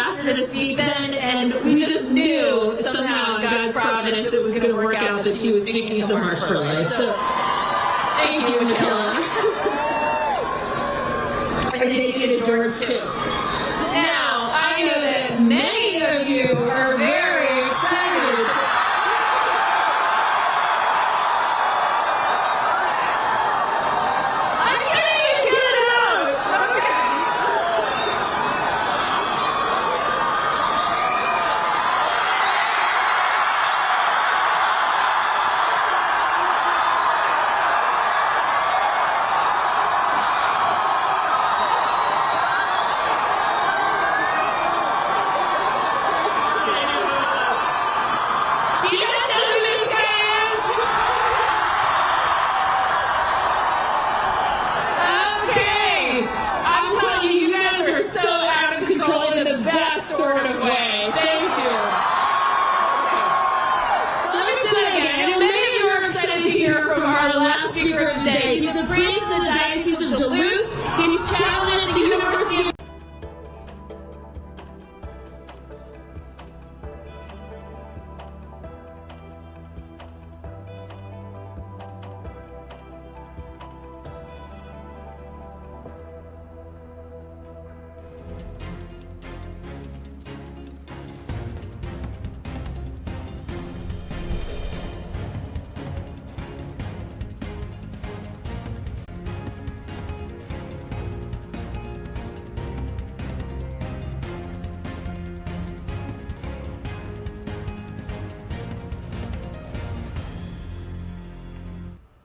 asked her to speak then, and we just knew somehow in God's providence it was going to work out that she was speaking at the March for Life. So thank you, Michaela. And thank you to George, too. Now, I know that many of you are very excited. I can't even get it out. Okay. Do you guys know who this guy is? Okay. I'm telling you, you guys are so out of control in the best sort of way. Thank you. So let me say that again. I know many of you are excited to hear from our last speaker of the day. He's a priest in the Diocese of Duluth. He's chaplain at the University of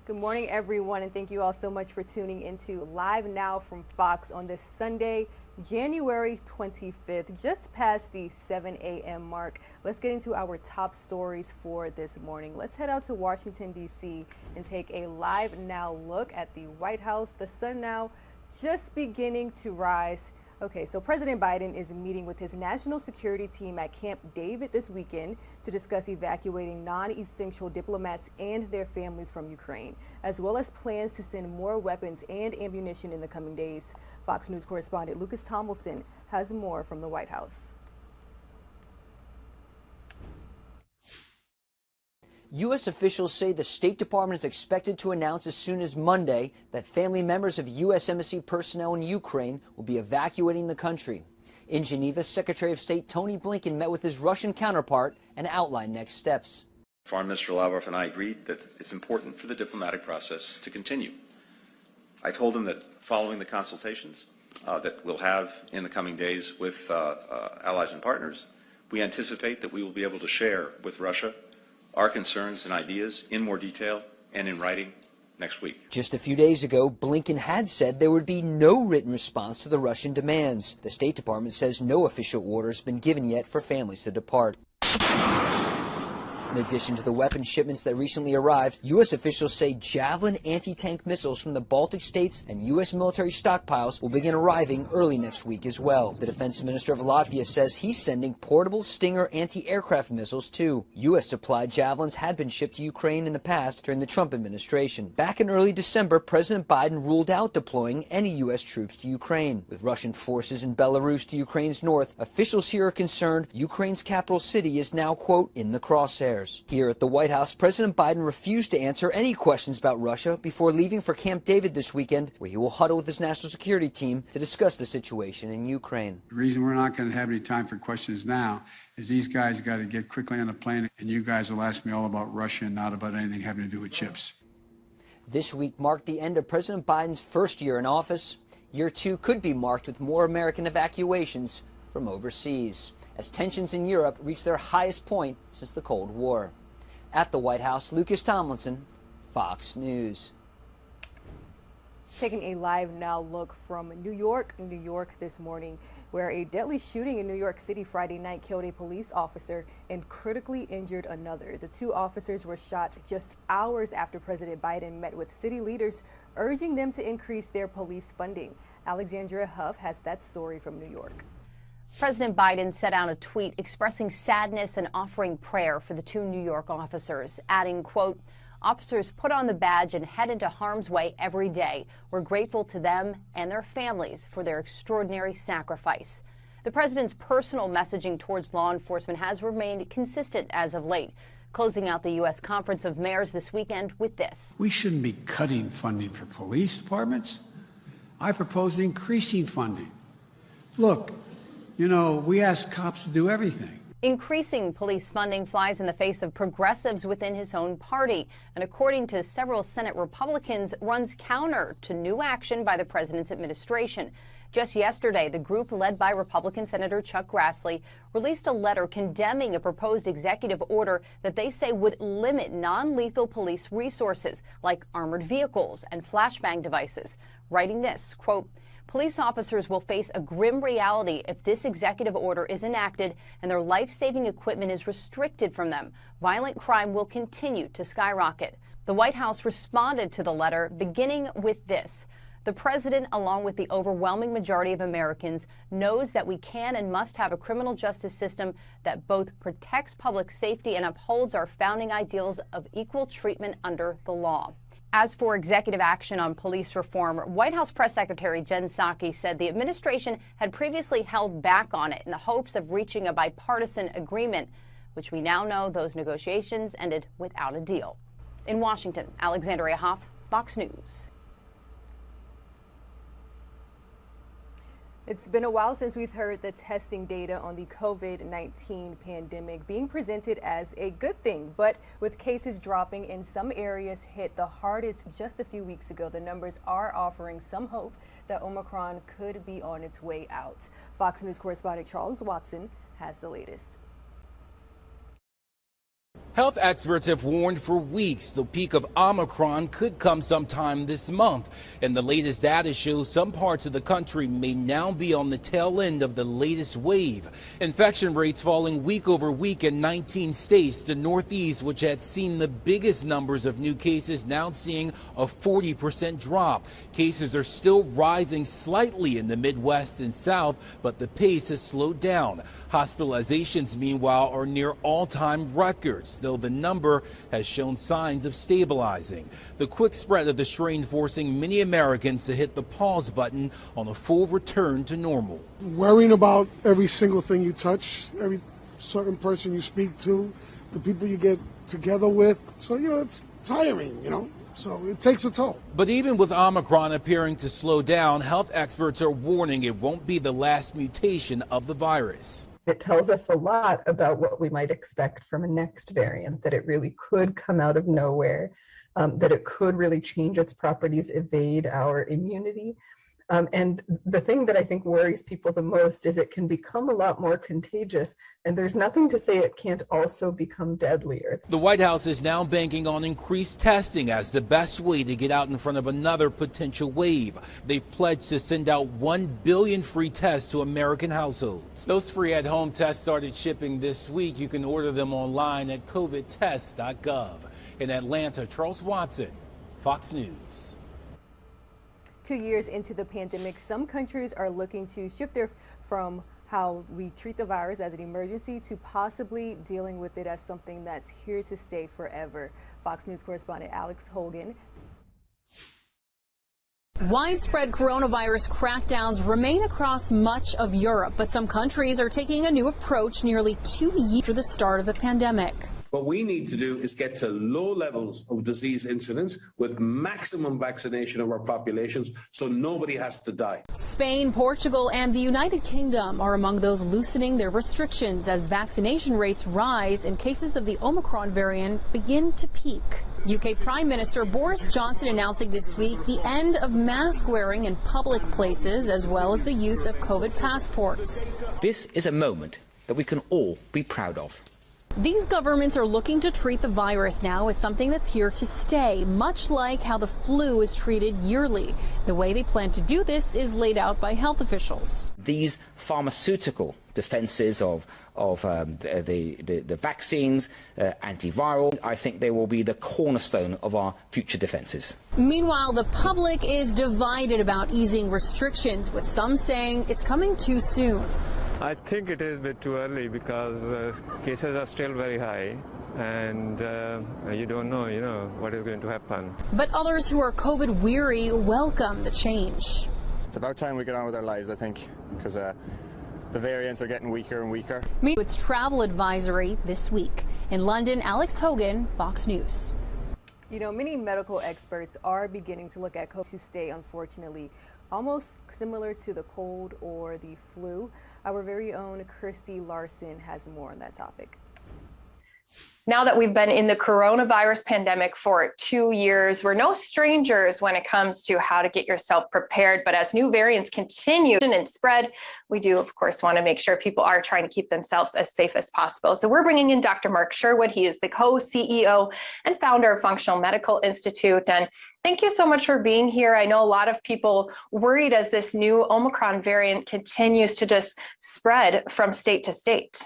Good morning, everyone, and thank you all so much for tuning into Live Now from Fox on this Sunday, January 25th, just past the 7 a.m. mark. Let's get into our top stories for this morning. Let's head out to Washington, D.C. and take a Live Now look at the White House. The sun now just beginning to rise. Okay, so President Biden is meeting with his national security team at Camp David this weekend to discuss evacuating non-essential diplomats and their families from Ukraine, as well as plans to send more weapons and ammunition in the coming days. Fox News correspondent Lucas Tomlinson has more from the White House. U.S. officials say the State Department is expected to announce as soon as Monday that family members of U.S. Embassy personnel in Ukraine will be evacuating the country. In Geneva, Secretary of State Tony Blinken met with his Russian counterpart and outlined next steps. Foreign Minister Lavrov and I agreed that it's important for the diplomatic process to continue. I told him that following the consultations that we'll have in the coming days with allies and partners, we anticipate that we will be able to share with Russia our concerns and ideas in more detail and in writing next week. Just a few days ago, Blinken had said there would be no written response to the Russian demands. The State Department says no official order has been given yet for families to depart. In addition to the weapon shipments that recently arrived, U.S. officials say Javelin anti-tank missiles from the Baltic states and U.S. military stockpiles will begin arriving early next week as well. The defense minister of Latvia says he's sending portable Stinger anti-aircraft missiles too. U.S. supplied Javelins had been shipped to Ukraine in the past during the Trump administration. Back in early December, President Biden ruled out deploying any U.S. troops to Ukraine. With Russian forces in Belarus to Ukraine's north, officials here are concerned Ukraine's capital city is now, quote, in the crosshairs. Here at the White House, President Biden refused to answer any questions about Russia before leaving for Camp David this weekend, where he will huddle with his national security team to discuss the situation in Ukraine. The reason we're not going to have any time for questions now is these guys got to get quickly on the plane, and you guys will ask me all about Russia and not about anything having to do with chips. This week marked the end of President Biden's first year in office. Year two could be marked with more American evacuations from overseas, as tensions in Europe reach their highest point since the Cold War. At the White House, Lucas Tomlinson, Fox News. Taking a Live Now look from New York this morning, where a deadly shooting in New York City Friday night killed a police officer and critically injured another. The two officers were shot just hours after President Biden met with city leaders, urging them to increase their police funding. Alexandria Huff has that story from New York. President Biden sent out a tweet expressing sadness and offering prayer for the two New York officers, adding, quote, "Officers put on the badge and head into harm's way every day. We're grateful to them and their families for their extraordinary sacrifice." The president's personal messaging towards law enforcement has remained consistent as of late, closing out the U.S. Conference of Mayors this weekend with this. We shouldn't be cutting funding for police departments. I propose increasing funding. Look, you know, we ask cops to do everything. Increasing police funding flies in the face of progressives within his own party, and according to several Senate Republicans, runs counter to new action by the president's administration. Just yesterday, the group led by Republican Senator Chuck Grassley released a letter condemning a proposed executive order that they say would limit non-lethal police resources like armored vehicles and flashbang devices, writing this, quote, "Police officers will face a grim reality if this executive order is enacted and their life-saving equipment is restricted from them. Violent crime will continue to skyrocket." The White House responded to the letter, beginning with this. The president, along with the overwhelming majority of Americans, knows that we can and must have a criminal justice system that both protects public safety and upholds our founding ideals of equal treatment under the law. As for executive action on police reform, White House Press Secretary Jen Psaki said the administration had previously held back on it in the hopes of reaching a bipartisan agreement, which we now know those negotiations ended without a deal. In Washington, Alexandria Hoff, Fox News. It's been a while since we've heard the testing data on the COVID-19 pandemic being presented as a good thing. But with cases dropping in some areas hit the hardest just a few weeks ago, the numbers are offering some hope that Omicron could be on its way out. Fox News correspondent Charles Watson has the latest. Health experts have warned for weeks the peak of Omicron could come sometime this month, and the latest data shows some parts of the country may now be on the tail end of the latest wave. Infection rates falling week over week in 19 states. The Northeast, which had seen the biggest numbers of new cases, now seeing a 40% drop. Cases are still rising slightly in the Midwest and South, but the pace has slowed down. Hospitalizations, meanwhile, are near all-time records, though the number has shown signs of stabilizing. The quick spread of the strain forcing many Americans to hit the pause button on a full return to normal. Worrying about every single thing you touch, every certain person you speak to, the people you get together with. So, it's tiring, So it takes a toll. But even with Omicron appearing to slow down, health experts are warning it won't be the last mutation of the virus. It tells us a lot about what we might expect from a next variant, that it really could come out of nowhere, that it could really change its properties, evade our immunity. And the thing that I think worries people the most is it can become a lot more contagious, and there's nothing to say it can't also become deadlier. The White House is now banking on increased testing as the best way to get out in front of another potential wave. They've pledged to send out 1 billion free tests to American households. Those free at-home tests started shipping this week. You can order them online at covidtest.gov. In Atlanta, Charles Watson, Fox News. 2 years into the pandemic, some countries are looking to shift from how we treat the virus as an emergency to possibly dealing with it as something that's here to stay forever. Fox News correspondent Alex Hogan. Widespread coronavirus crackdowns remain across much of Europe, but some countries are taking a new approach nearly 2 years after the start of the pandemic. What we need to do is get to low levels of disease incidence with maximum vaccination of our populations so nobody has to die. Spain, Portugal, and the United Kingdom are among those loosening their restrictions as vaccination rates rise and cases of the Omicron variant begin to peak. UK Prime Minister Boris Johnson announcing this week the end of mask wearing in public places as well as the use of COVID passports. This is a moment that we can all be proud of. These governments are looking to treat the virus now as something that's here to stay, much like how the flu is treated yearly. The way they plan to do this is laid out by health officials. These pharmaceutical defenses of the vaccines, antiviral, I think they will be the cornerstone of our future defenses. Meanwhile, the public is divided about easing restrictions, with some saying it's coming too soon. I think it is a bit too early because cases are still very high and you don't know, what is going to happen. But others who are COVID weary welcome the change. It's about time we get on with our lives, I think, because the variants are getting weaker and weaker. Its travel advisory this week. In London, Alex Hogan, Fox News. You know, many medical experts are beginning to look at COVID to stay, unfortunately, almost similar to the cold or the flu. Our very own Christy Larson has more on that topic. Now that we've been in the coronavirus pandemic for 2 years, we're no strangers when it comes to how to get yourself prepared. But as new variants continue and spread, we do, of course, want to make sure people are trying to keep themselves as safe as possible. So we're bringing in Dr. Mark Sherwood. He is the co-CEO and founder of Functional Medical Institute. And thank you so much for being here. I know a lot of people worried as this new Omicron variant continues to just spread from state to state.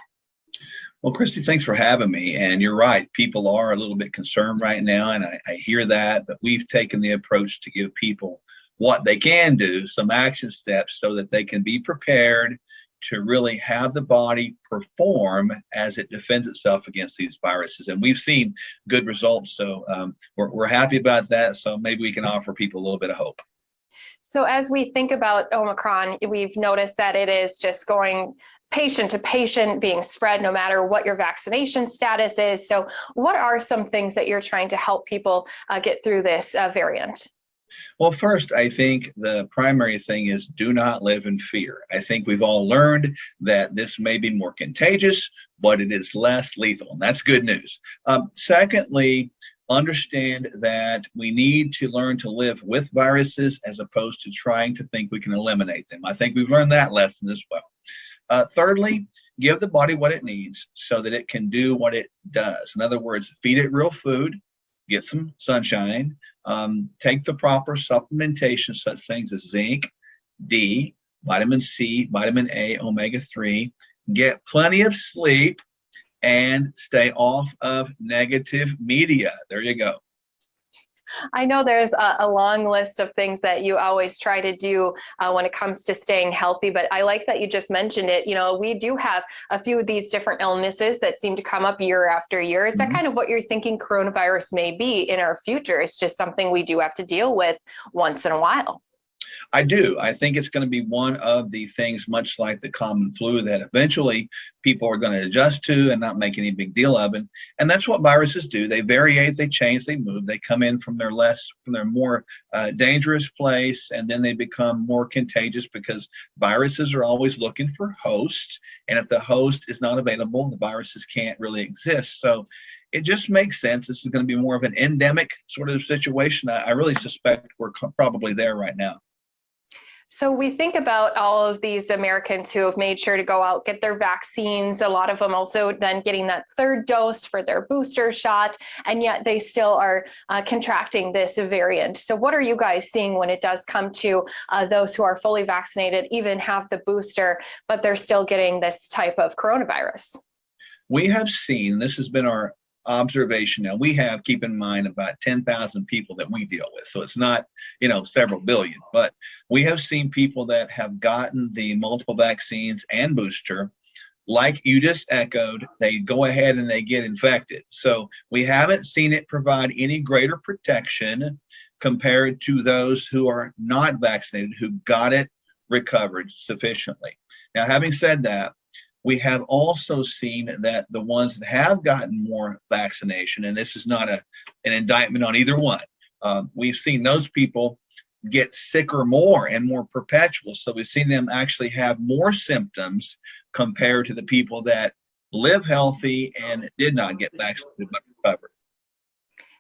Well, Christy, thanks for having me. And you're right, people are a little bit concerned right now, and I hear that, but we've taken the approach to give people what they can do, some action steps so that they can be prepared to really have the body perform as it defends itself against these viruses. And we've seen good results, so we're happy about that. So maybe we can offer people a little bit of hope. So as we think about Omicron, we've noticed that it is just going patient to patient, being spread no matter what your vaccination status is. So what are some things that you're trying to help people get through this variant? Well, first, I think the primary thing is do not live in fear. I think we've all learned that this may be more contagious, but it is less lethal, and that's good news. Secondly, understand that we need to learn to live with viruses as opposed to trying to think we can eliminate them. I think we've learned that lesson as well. Thirdly, give the body what it needs so that it can do what it does. In other words, feed it real food, get some sunshine, take the proper supplementation, such things as zinc, D, vitamin C, vitamin A, omega-3, get plenty of sleep, and stay off of negative media. There you go. I know there's a long list of things that you always try to do when it comes to staying healthy, but I like that you just mentioned it. You know, we do have a few of these different illnesses that seem to come up year after year. Is that kind of what you're thinking coronavirus may be in our future? It's just something we do have to deal with once in a while. I do. I think it's going to be one of the things, much like the common flu, that eventually people are going to adjust to and not make any big deal of it. And that's what viruses do. They variate, they change, they move. They come in from their more dangerous place, and then they become more contagious because viruses are always looking for hosts. And if the host is not available, the viruses can't really exist. So it just makes sense. This is going to be more of an endemic sort of situation. I really suspect we're probably there right now. So we think about all of these Americans who have made sure to go out, get their vaccines, a lot of them also then getting that third dose for their booster shot, and yet they still are contracting this variant. So what are you guys seeing when it does come to those who are fully vaccinated, even have the booster, but they're still getting this type of coronavirus? We have seen, this has been our observation. Now we have, keep in mind, about 10,000 people that we deal with. So it's not, several billion, but we have seen people that have gotten the multiple vaccines and booster, like you just echoed, they go ahead and they get infected. So we haven't seen it provide any greater protection compared to those who are not vaccinated, who got it, recovered sufficiently. Now, having said that, we have also seen that the ones that have gotten more vaccination, and this is not an indictment on either one, we've seen those people get sicker more and more perpetual. So we've seen them actually have more symptoms compared to the people that live healthy and did not get vaccinated but recovered.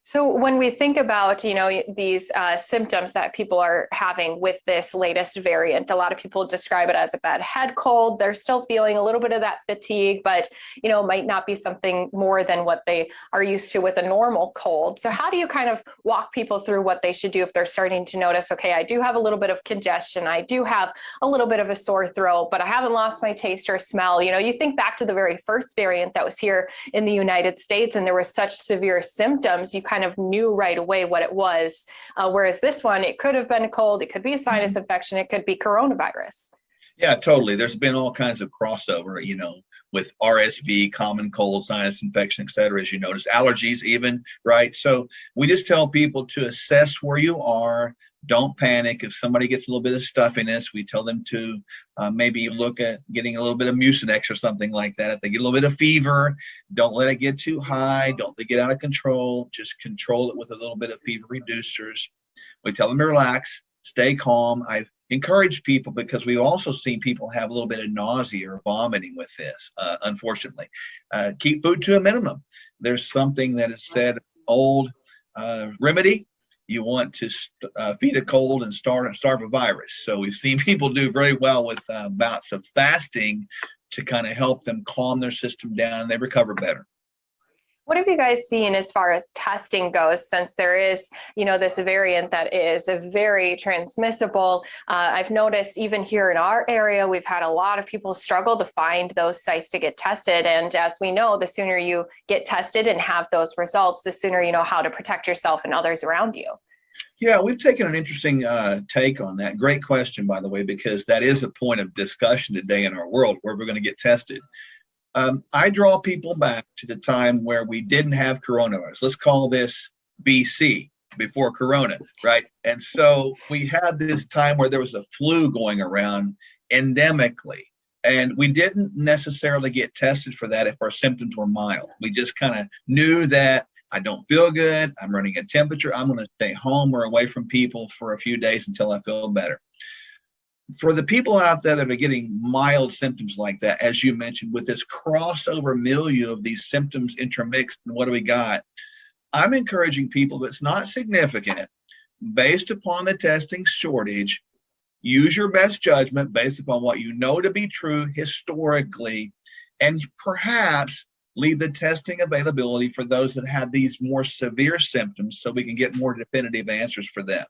So when we think about, these symptoms that people are having with this latest variant, a lot of people describe it as a bad head cold. They're still feeling a little bit of that fatigue, but, might not be something more than what they are used to with a normal cold. So how do you kind of walk people through what they should do if they're starting to notice, okay, I do have a little bit of congestion, I do have a little bit of a sore throat, but I haven't lost my taste or smell. You think back to the very first variant that was here in the United States, and there was such severe symptoms, you kind of knew right away what it was. Whereas this one, it could have been a cold, it could be a sinus infection, it could be coronavirus. Yeah, totally. There's been all kinds of crossover, with RSV, common cold, sinus infection, et cetera, as you notice, allergies even, right? So we just tell people to assess where you are, Don't panic. If somebody gets a little bit of stuffiness, we tell them to maybe look at getting a little bit of Mucinex or something like that. If they get a little bit of fever, don't let it get too high. Don't let it get out of control. Just control it with a little bit of fever reducers. We tell them to relax, stay calm. I encourage people, because we've also seen people have a little bit of nausea or vomiting with this, unfortunately. Keep food to a minimum. There's something that is said, old remedy. You want to feed a cold and starve a virus. So we've seen people do very well with bouts of fasting to kind of help them calm their system down and they recover better. What have you guys seen as far as testing goes, since there is, this variant that is very transmissible? I've noticed even here in our area, we've had a lot of people struggle to find those sites to get tested. And as we know, the sooner you get tested and have those results, the sooner you know how to protect yourself and others around you. Yeah, we've taken an interesting take on that. Great question, by the way, because that is a point of discussion today in our world, where we're going to get tested. I draw people back to the time where we didn't have coronavirus. Let's call this BC, before Corona, right? And so we had this time where there was a flu going around endemically, and we didn't necessarily get tested for that if our symptoms were mild. We just kind of knew that I don't feel good, I'm running a temperature, I'm going to stay home or away from people for a few days until I feel better. For the people out there that are getting mild symptoms like that, as you mentioned, with this crossover milieu of these symptoms intermixed, and what do we got? I'm encouraging people, that's not significant, based upon the testing shortage, use your best judgment based upon what you know to be true historically, and perhaps leave the testing availability for those that have these more severe symptoms so we can get more definitive answers for them.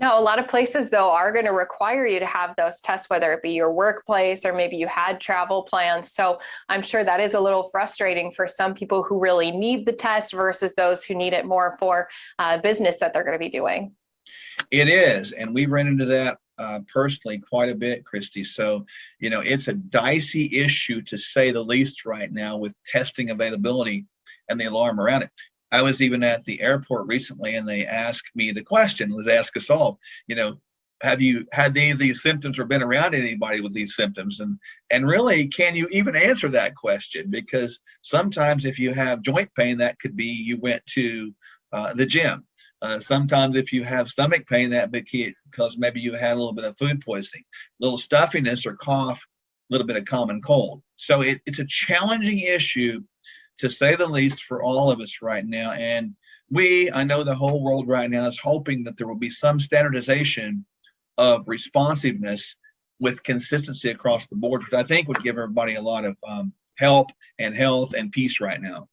No, a lot of places, though, are going to require you to have those tests, whether it be your workplace or maybe you had travel plans. So I'm sure that is a little frustrating for some people who really need the test versus those who need it more for business that they're going to be doing. It is. And we ran into that personally quite a bit, Christy. So, it's a dicey issue, to say the least, right now with testing availability and the alarm around it. I was even at the airport recently, and they asked me the question, let's ask us all, have you had any of these symptoms or been around anybody with these symptoms? And really, can you even answer that question? Because sometimes if you have joint pain, that could be you went to the gym. Sometimes if you have stomach pain, that because maybe you had a little bit of food poisoning, a little stuffiness or cough, a little bit of common cold. So it's a challenging issue, to say the least, for all of us right now. And I know the whole world right now is hoping that there will be some standardization of responsiveness with consistency across the board, which I think would give everybody a lot of help and health and peace right now.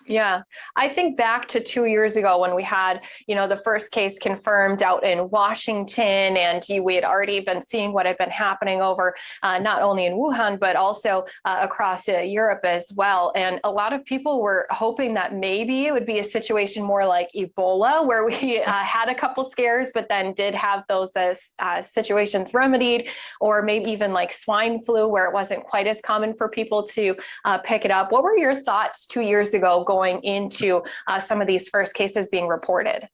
Yeah, I think back to 2 years ago when we had, the first case confirmed out in Washington, and we had already been seeing what had been happening over not only in Wuhan, but also across Europe as well. And a lot of people were hoping that maybe it would be a situation more like Ebola, where we had a couple scares, but then did have those situations remedied, or maybe even like swine flu, where it wasn't quite as common for people to pick it up. What were your thoughts 2 years ago going into some of these first cases being reported?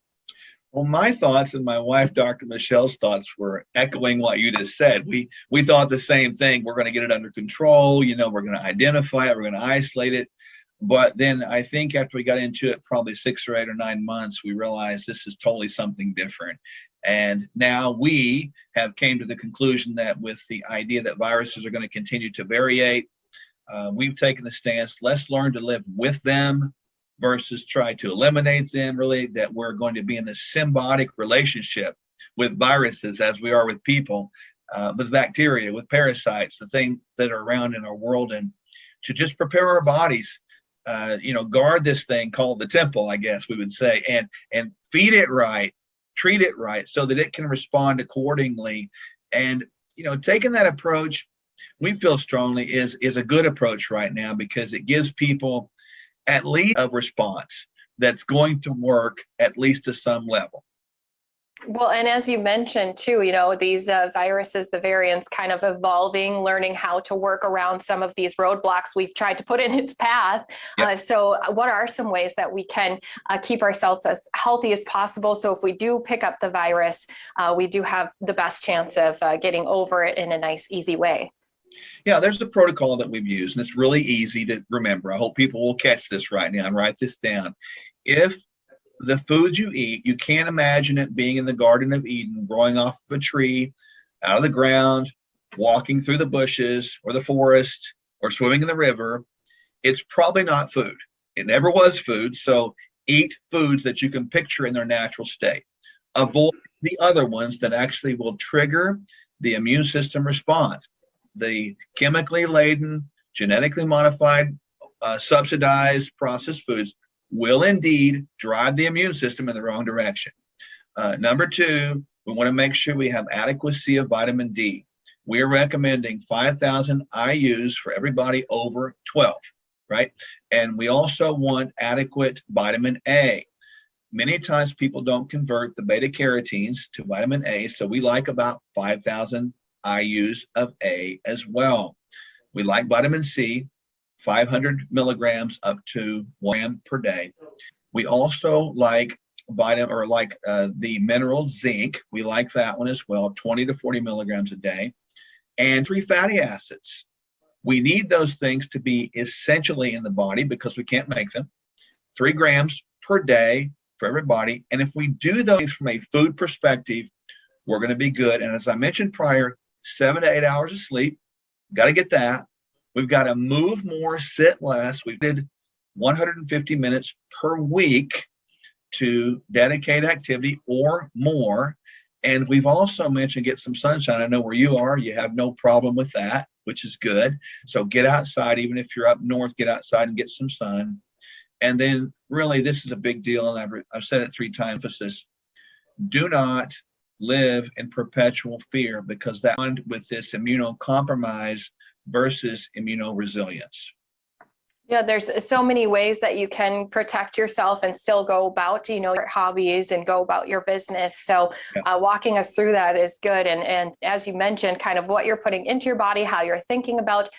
Well, my thoughts and my wife, Dr. Michelle's thoughts, were echoing what you just said. We thought the same thing. We're going to get it under control. We're going to identify it. We're going to isolate it. But then I think after we got into it, probably 6 or 8 or 9 months, we realized this is totally something different. And now we have came to the conclusion that with the idea that viruses are going to continue to variate, we've taken the stance, let's learn to live with them versus try to eliminate them, really, that we're going to be in this symbiotic relationship with viruses as we are with people, with bacteria, with parasites, the things that are around in our world, and to just prepare our bodies, guard this thing called the temple, I guess we would say, and feed it right, treat it right so that it can respond accordingly. And, taking that approach, we feel strongly is a good approach right now, because it gives people at least a response that's going to work at least to some level. Well, and as you mentioned too, these viruses, the variants kind of evolving, learning how to work around some of these roadblocks we've tried to put in its path. Yep. So what are some ways that we can keep ourselves as healthy as possible? So if we do pick up the virus, we do have the best chance of getting over it in a nice, easy way. Yeah, there's a protocol that we've used, and it's really easy to remember. I hope people will catch this right now and write this down. If the food you eat, you can't imagine it being in the Garden of Eden, growing off of a tree, out of the ground, walking through the bushes or the forest, or swimming in the river. It's probably not food. It never was food. So eat foods that you can picture in their natural state. Avoid the other ones that actually will trigger the immune system response. The chemically laden, genetically modified, subsidized processed foods will indeed drive the immune system in the wrong direction. Number two, we want to make sure we have adequacy of vitamin D. We are recommending 5,000 IUs for everybody over 12, right? And we also want adequate vitamin A. Many times people don't convert the beta carotenes to vitamin A, so we like about 5,000 IUs of A as well. We like vitamin C, 500 milligrams up to 1 gram per day. We also like the mineral zinc. We like that one as well, 20 to 40 milligrams a day. And 3 fatty acids. We need those things to be essentially in the body because we can't make them. 3 grams per day for everybody. And if we do those from a food perspective, we're going to be good. And as I mentioned prior, 7 to 8 hours of sleep. Got to get that. We've got to move more, sit less. We did 150 minutes per week to dedicate activity or more. And we've also mentioned get some sunshine. I know where you are, you have no problem with that, which is good. So get outside, even if you're up north, get outside and get some sun. And then really, this is a big deal. And I've said it 3 times, emphasis. Do not live in perpetual fear, because that with this immunocompromise versus immunoresilience. Yeah, there's so many ways that you can protect yourself and still go about, your hobbies and go about your business. So walking us through that is good. And as you mentioned, kind of what you're putting into your body, how you're thinking about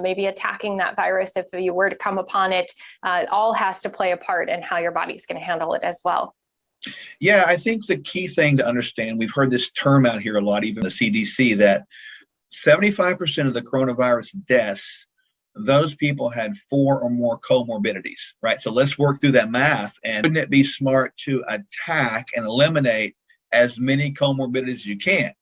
maybe attacking that virus if you were to come upon it, all has to play a part in how your body's going to handle it as well. Yeah, I think the key thing to understand, we've heard this term out here a lot, even the CDC, that 75% of the coronavirus deaths, those people had 4 or more comorbidities, right? So let's work through that math. And wouldn't it be smart to attack and eliminate as many comorbidities as you can?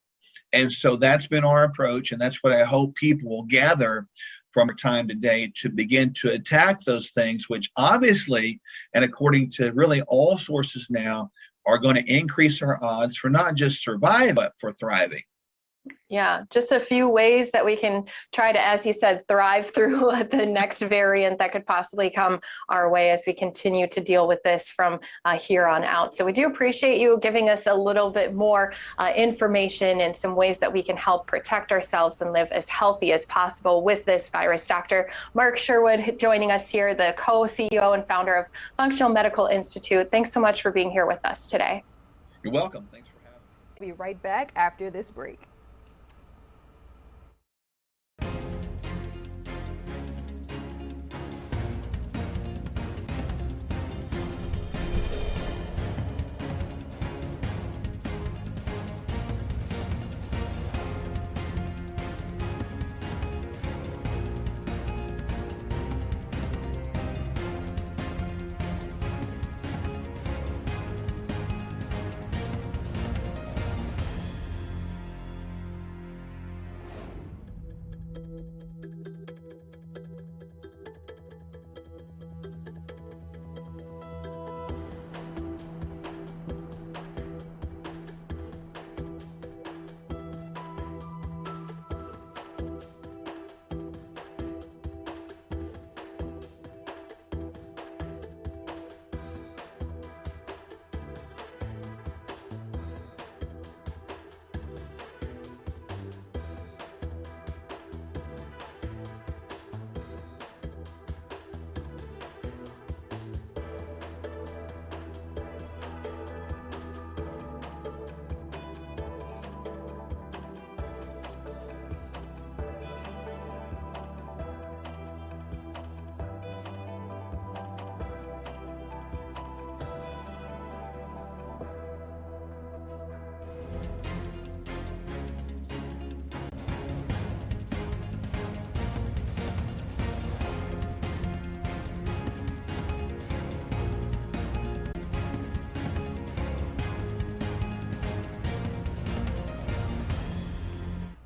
And so that's been our approach. And that's what I hope people will gather from our time today to begin to attack those things, which obviously, and according to really all sources now, are going to increase our odds for not just surviving, but for thriving. Yeah, just a few ways that we can try to, as you said, thrive through the next variant that could possibly come our way as we continue to deal with this from here on out. So we do appreciate you giving us a little bit more information and some ways that we can help protect ourselves and live as healthy as possible with this virus. Dr. Mark Sherwood joining us here, the co-CEO and founder of Functional Medical Institute. Thanks so much for being here with us today. You're welcome. Thanks for having me. We'll be right back after this break.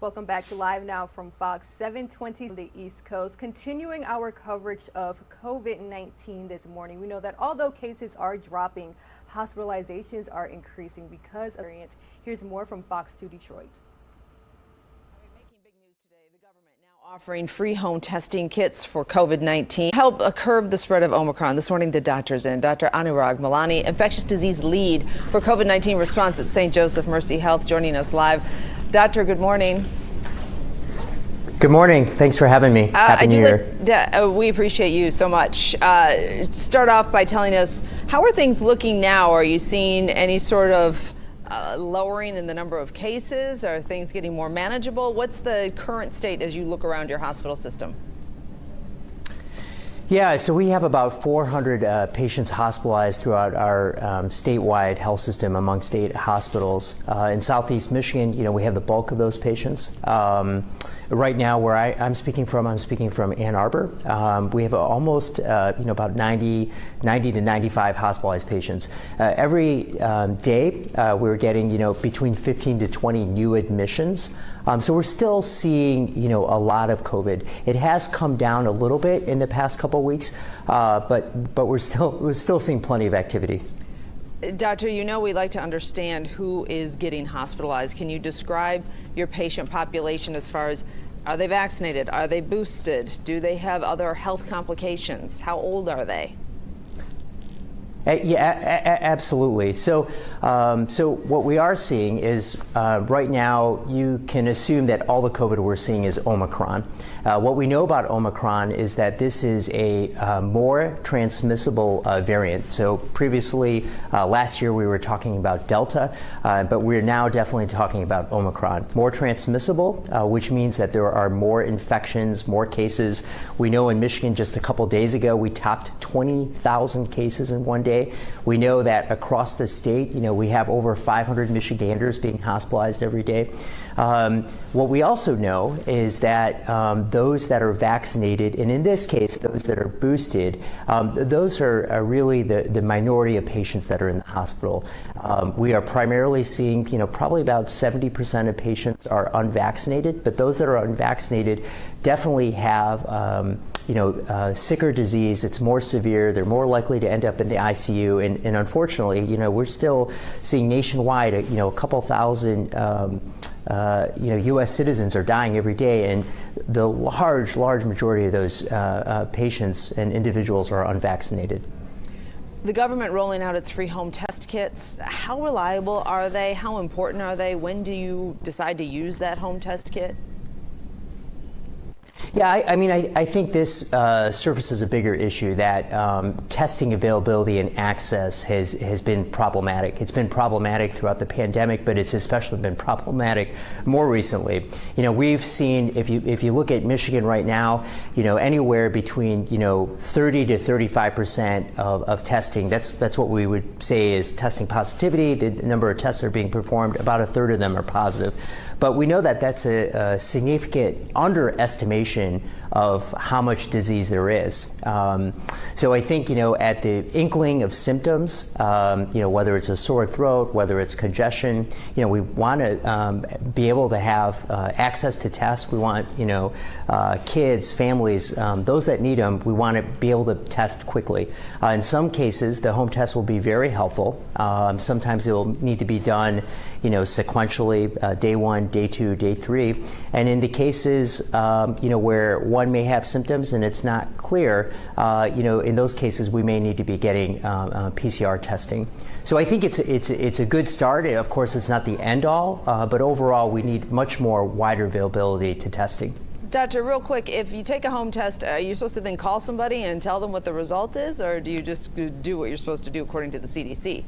Welcome back to Live Now from Fox 720 on the East Coast. Continuing our coverage of COVID-19 this morning, we know that although cases are dropping, hospitalizations are increasing because of variants. Here's more from Fox 2 Detroit. Offering free home testing kits for COVID-19 help curb the spread of Omicron. This morning, the doctor's in. Dr. Anurag Malani, infectious disease lead for COVID-19 response at St. Joseph Mercy Health, joining us live. Doctor, good morning. Good morning. Thanks for having me. Happy New Year. We appreciate you so much. Start off by telling us, how are things looking now? Are you seeing any sort of lowering in the number of cases? Are things getting more manageable? What's the current state as you look around your hospital system? Yeah, so we have about 400 patients hospitalized throughout our statewide health system among state hospitals. In Southeast Michigan, we have the bulk of those patients. Right now, where I'm speaking from Ann Arbor. We have almost, about 90 to 95 hospitalized patients. Every day, we're getting, between 15 to 20 new admissions. So we're still seeing, a lot of COVID. It has come down a little bit in the past couple of weeks, but we're still seeing plenty of activity. Doctor, we like to understand who is getting hospitalized. Can you describe your patient population as far as, are they vaccinated? Are they boosted? Do they have other health complications? How old are they? Yeah, absolutely. So what we are seeing is right now you can assume that all the COVID we're seeing is Omicron. What we know about Omicron is that this is a more transmissible variant. So previously, last year we were talking about Delta, but we're now definitely talking about Omicron. More transmissible, which means that there are more infections, more cases. We know in Michigan just a couple days ago we topped 20,000 cases in one day. We know that across the state, we have over 500 Michiganders being hospitalized every day. What we also know is that those that are vaccinated, and in this case, those that are boosted, those are really the minority of patients that are in the hospital. We are primarily seeing, probably about 70% of patients are unvaccinated, but those that are unvaccinated definitely have sicker disease. It's more severe. They're more likely to end up in the ICU. And unfortunately, we're still seeing nationwide, a couple thousand, U.S. citizens are dying every day. And the large majority of those patients and individuals are unvaccinated. The government rolling out its free home test kits, how reliable are they? How important are they? When do you decide to use that home test kit? Yeah, I think this surfaces a bigger issue that testing availability and access has been problematic. It's been problematic throughout the pandemic, but it's especially been problematic more recently. We've seen, if you look at Michigan right now, anywhere between 30 to 35% of testing. That's what we would say is testing positivity. The number of tests that are being performed, about a third of them are positive. But we know that that's a significant underestimation of how much disease there is. So I think, at the inkling of symptoms, whether it's a sore throat, whether it's congestion, we want to be able to have access to tests. We want, kids, families, those that need them, we want to be able to test quickly. In some cases, the home test will be very helpful. Sometimes it will need to be done, sequentially, day 1, day 2, day 3. And in the cases, where one may have symptoms and it's not clear, in those cases we may need to be getting PCR testing. So I think it's a good start. Of course, it's not the end all, but overall we need much more wider availability to testing. Doctor, real quick, if you take a home test, are you supposed to then call somebody and tell them what the result is, or do you just do what you're supposed to do according to the CDC?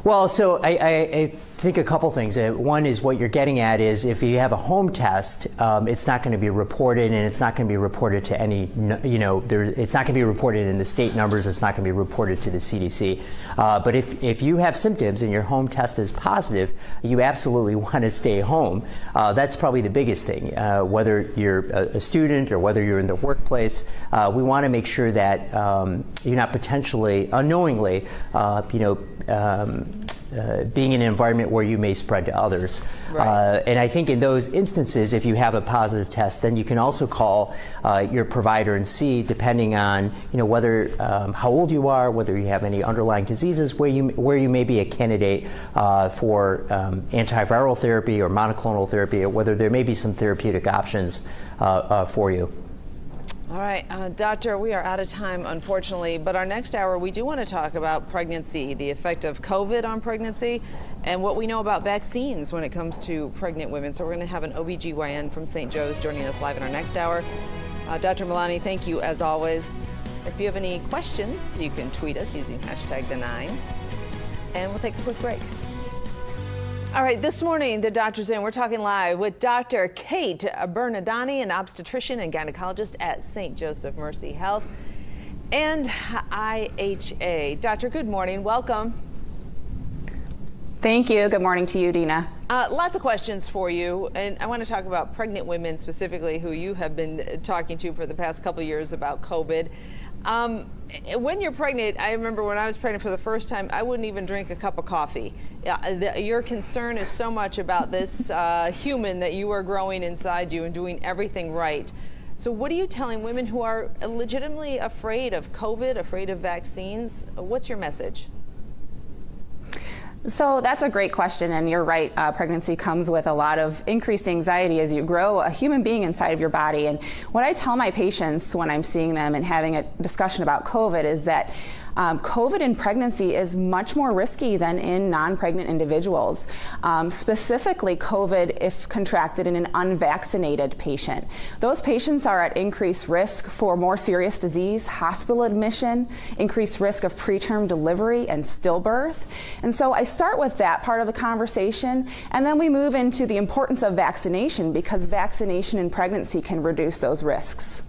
Well, so I think a couple things. One is what you're getting at is if you have a home test, it's not going to be reported, and it's not going to be reported to any, it's not going to be reported in the state numbers. It's not going to be reported to the CDC. But if you have symptoms and your home test is positive, you absolutely want to stay home. That's probably the biggest thing. Whether you're a student or whether you're in the workplace, we want to make sure that you're not potentially, unknowingly, being in an environment where you may spread to others. Right. And I think in those instances, if you have a positive test, then you can also call your provider and see, depending on whether how old you are, whether you have any underlying diseases, where you may be a candidate for antiviral therapy or monoclonal therapy, or whether there may be some therapeutic options for you. All right, Doctor, we are out of time, unfortunately, but our next hour, we do want to talk about pregnancy, the effect of COVID on pregnancy, and what we know about vaccines when it comes to pregnant women. So we're going to have an OBGYN from St. Joe's joining us live in our next hour. Dr. Milani, thank you as always. If you have any questions, you can tweet us using #The9, and we'll take a quick break. All right, this morning, the doctor's in. We're talking live with Dr. Kate Bernadani, an obstetrician and gynecologist at St. Joseph Mercy Health and IHA. Doctor, good morning. Welcome. Thank you. Good morning to you, Dina. Lots of questions for you, and I want to talk about pregnant women specifically, who you have been talking to for the past couple of years about COVID. When you're pregnant, I remember when I was pregnant for the first time, I wouldn't even drink a cup of coffee. Your concern is so much about this human that you are growing inside you and doing everything right. So what are you telling women who are legitimately afraid of COVID, afraid of vaccines? What's your message? So that's a great question, and you're right. Pregnancy comes with a lot of increased anxiety as you grow a human being inside of your body. And what I tell my patients when I'm seeing them and having a discussion about COVID is that COVID in pregnancy is much more risky than in non-pregnant individuals. Specifically, COVID if contracted in an unvaccinated patient. Those patients are at increased risk for more serious disease, hospital admission, increased risk of preterm delivery and stillbirth. And so I start with that part of the conversation, and then we move into the importance of vaccination, because vaccination in pregnancy can reduce those risks.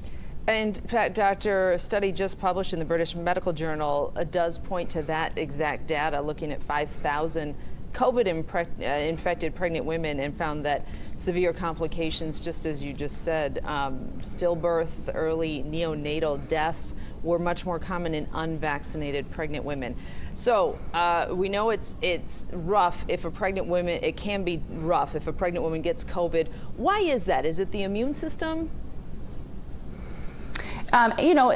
And in fact, Doctor, a study just published in the British Medical Journal does point to that exact data, looking at 5,000 COVID-infected pregnant women, and found that severe complications, just as you just said, stillbirth, early neonatal deaths were much more common in unvaccinated pregnant women. So we know it's rough if a pregnant woman, it can be rough if a pregnant woman gets COVID. Why is that? Is it the immune system?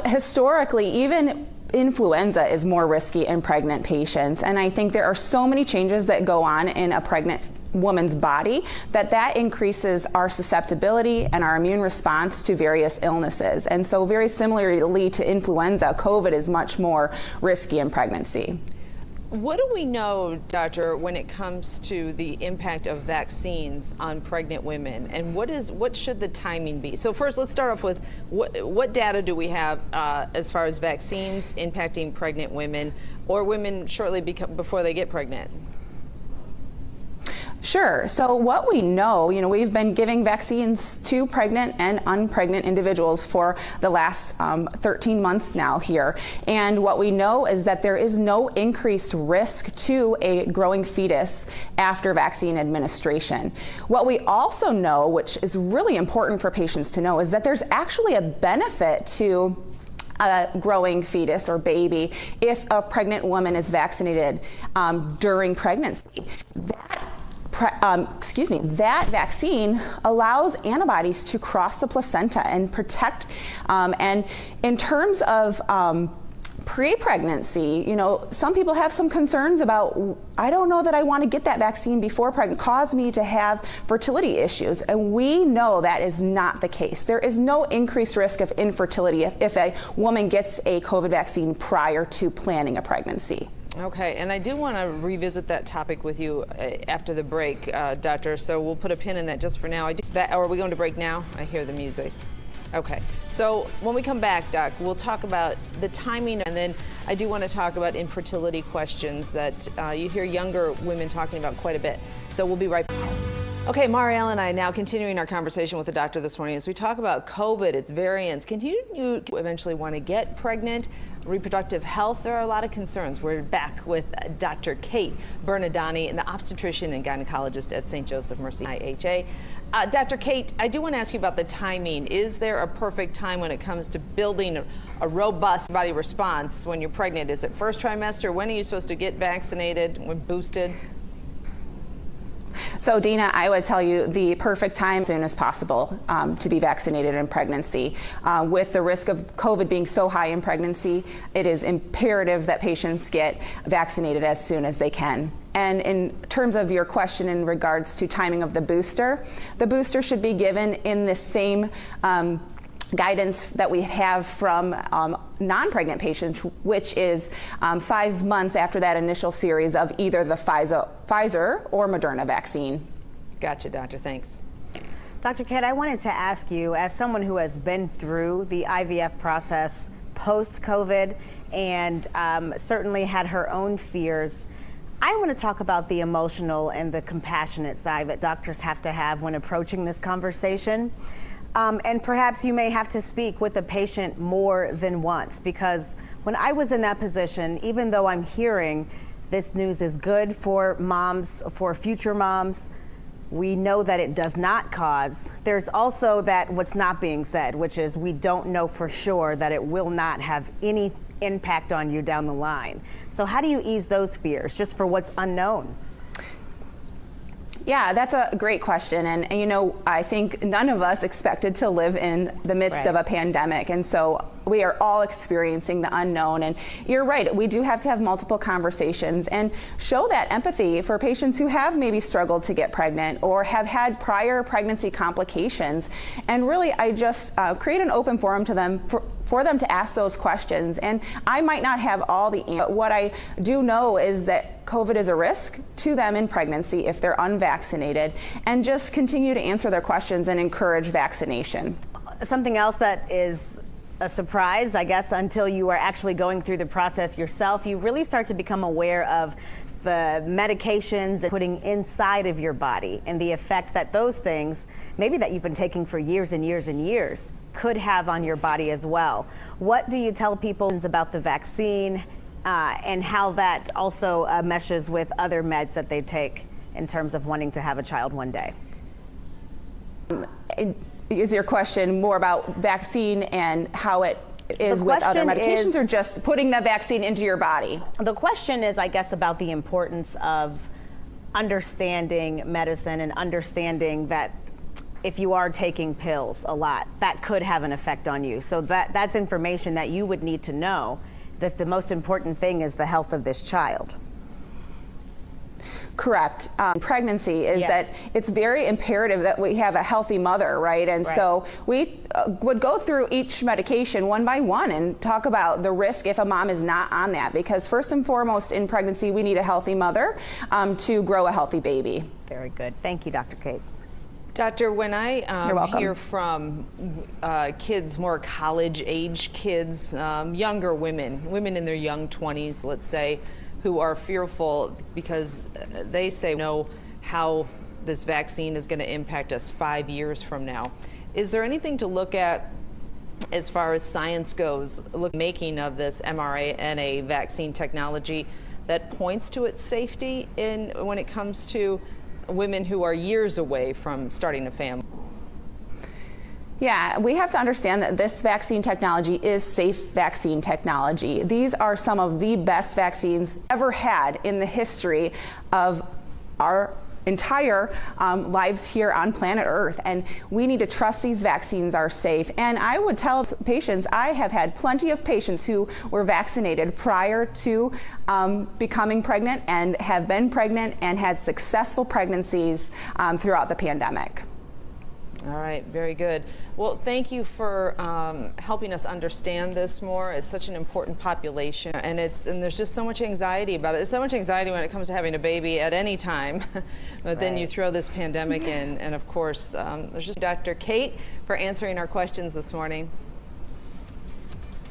Historically, even influenza is more risky in pregnant patients. And I think there are so many changes that go on in a pregnant woman's body that increases our susceptibility and our immune response to various illnesses. And so very similarly to influenza, COVID is much more risky in pregnancy. What do we know, Doctor, when it comes to the impact of vaccines on pregnant women, and what should the timing be? So first, let's start off with what data do we have as far as vaccines impacting pregnant women or women shortly before they get pregnant? Sure. So what we know, we've been giving vaccines to pregnant and unpregnant individuals for the last 13 months now here. And what we know is that there is no increased risk to a growing fetus after vaccine administration. What we also know, which is really important for patients to know, is that there's actually a benefit to a growing fetus or baby if a pregnant woman is vaccinated during pregnancy. That vaccine allows antibodies to cross the placenta and protect. And in terms of pre-pregnancy, some people have some concerns about, I don't know that I want to get that vaccine before pregnant, cause me to have fertility issues. And we know that is not the case. There is no increased risk of infertility if a woman gets a COVID vaccine prior to planning a pregnancy. Okay, and I do want to revisit that topic with you after the break, Doctor, so we'll put a pin in that just for now. Are we going to break now? I hear the music. Okay, so when we come back, Doc, we'll talk about the timing, and then I do want to talk about infertility questions that you hear younger women talking about quite a bit. So we'll be right back. Okay, Marielle and I now continuing our conversation with the doctor this morning as we talk about COVID, its variants. Continue you eventually want to get pregnant, reproductive health. There are a lot of concerns. We're back with Dr. Kate Bernadani, an obstetrician and gynecologist at St. Joseph Mercy IHA. Dr. Kate, I do want to ask you about the timing. Is there a perfect time when it comes to building a robust body response when you're pregnant? Is it first trimester? When are you supposed to get vaccinated, when boosted? So Dina, I would tell you the perfect time as soon as possible to be vaccinated in pregnancy. With the risk of COVID being so high in pregnancy, it is imperative that patients get vaccinated as soon as they can. And in terms of your question in regards to timing of the booster should be given in the same guidance that we have from non-pregnant patients, which is 5 months after that initial series of either the Pfizer or Moderna vaccine. Gotcha, doctor. Thanks. Dr. Kate, I wanted to ask you, as someone who has been through the IVF process post-COVID and certainly had her own fears, I want to talk about the emotional and the compassionate side that doctors have to have when approaching this conversation. And perhaps you may have to speak with the patient more than once, because when I was in that position, even though I'm hearing this news is good for moms, for future moms, we know that it does not cause. There's also that what's not being said, which is we don't know for sure that it will not have any impact on you down the line. So how do you ease those fears just for what's unknown? Yeah, that's a great question. And you know, I think none of us expected to live in the midst of a pandemic. And so we are all experiencing the unknown. And you're right, we do have to have multiple conversations and show that empathy for patients who have maybe struggled to get pregnant or have had prior pregnancy complications. And really, I just create an open forum to them for them to ask those questions. And I might not have all the answers, but what I do know is that COVID is a risk to them in pregnancy if they're unvaccinated, and just continue to answer their questions and encourage vaccination. Something else that is a surprise, I guess, until you are actually going through the process yourself, you really start to become aware of the medications and putting inside of your body and the effect that those things, maybe that you've been taking for years and years and years, could have on your body as well. What do you tell people about the vaccine and how that also meshes with other meds that they take in terms of wanting to have a child one day? Is your question more about vaccine and how it is with other medications, or just putting the vaccine into your body? The question is, I guess, about the importance of understanding medicine and understanding that if you are taking pills a lot, that could have an effect on you. So that's information that you would need to know, that the most important thing is the health of this child. Correct. Pregnancy is that it's very imperative that we have a healthy mother, right? And so we would go through each medication one by one and talk about the risk if a mom is not on that, because first and foremost in pregnancy, we need a healthy mother to grow a healthy baby. Very good. Thank you, Dr. Kate. Doctor, when I hear from kids, more college-age kids, younger women in their young 20s, let's say, who are fearful because they say know how this vaccine is going to impact us 5 years from now. Is there anything to look at as far as science goes, making of this mRNA vaccine technology that points to its safety when it comes to women who are years away from starting a family? Yeah, we have to understand that this vaccine technology is safe vaccine technology. These are some of the best vaccines ever had in the history of our entire lives here on planet Earth, and we need to trust these vaccines are safe. And I would tell patients, I have had plenty of patients who were vaccinated prior to becoming pregnant and have been pregnant and had successful pregnancies throughout the pandemic. All right, very good. Well, thank you for helping us understand this more. It's such an important population, and there's just so much anxiety about it. There's so much anxiety when it comes to having a baby at any time, but then you throw this pandemic in, and of course, there's just Dr. Kate for answering our questions this morning.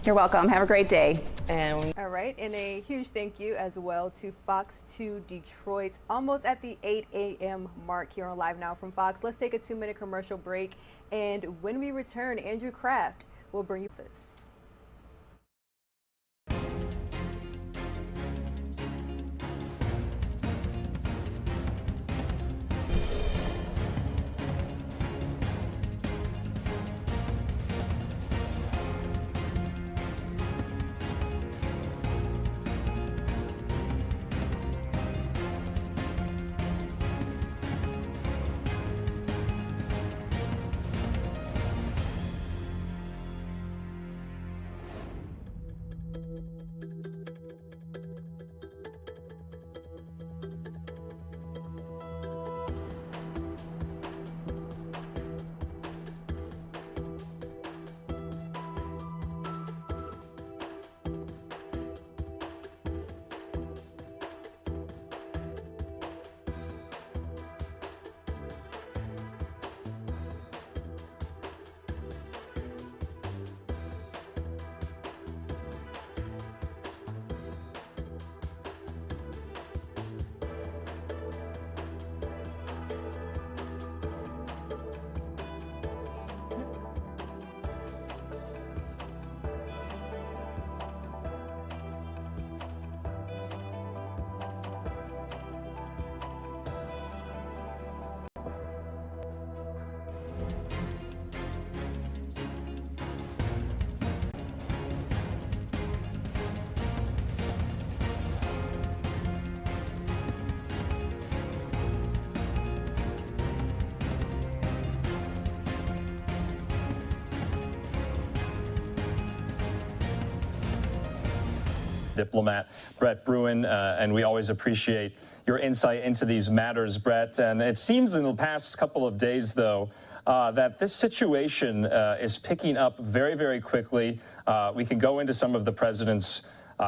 You're welcome. Have a great day. And all right, and a huge thank you as well to Fox 2 Detroit. Almost at the 8 a.m. mark here on Live Now from Fox. Let's take a 2-minute commercial break, and when we return, Andrew Kraft will bring you this. Diplomat Brett Bruin, and we always appreciate your insight into these matters, Brett. And it seems in the past couple of days, though, that this situation is picking up very, very quickly. We can go into some of the president's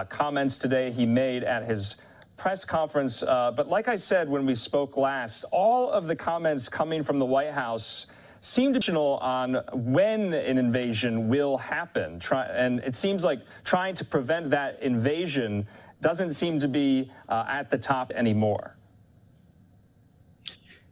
comments today he made at his press conference. But like I said when we spoke last, all of the comments coming from the White House seemed additional on when an invasion will happen. And it seems like trying to prevent that invasion doesn't seem to be at the top anymore.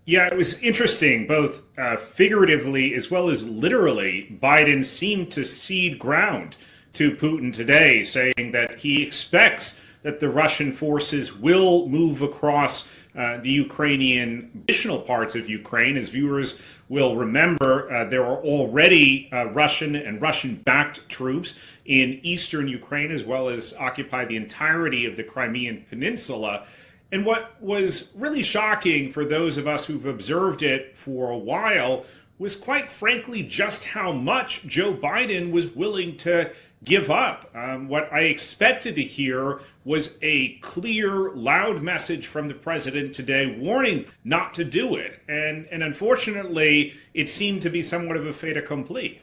Yeah, it was interesting, both figuratively as well as literally. Biden seemed to cede ground to Putin today, saying that he expects that the Russian forces will move across the Ukrainian additional parts of Ukraine. As viewers will remember, there are already Russian and Russian-backed troops in eastern Ukraine, as well as occupy the entirety of the Crimean Peninsula. And what was really shocking for those of us who've observed it for a while was, quite frankly, just how much Joe Biden was willing to give up. What I expected to hear was a clear, loud message from the president today warning not to do it. And unfortunately, it seemed to be somewhat of a fait accompli.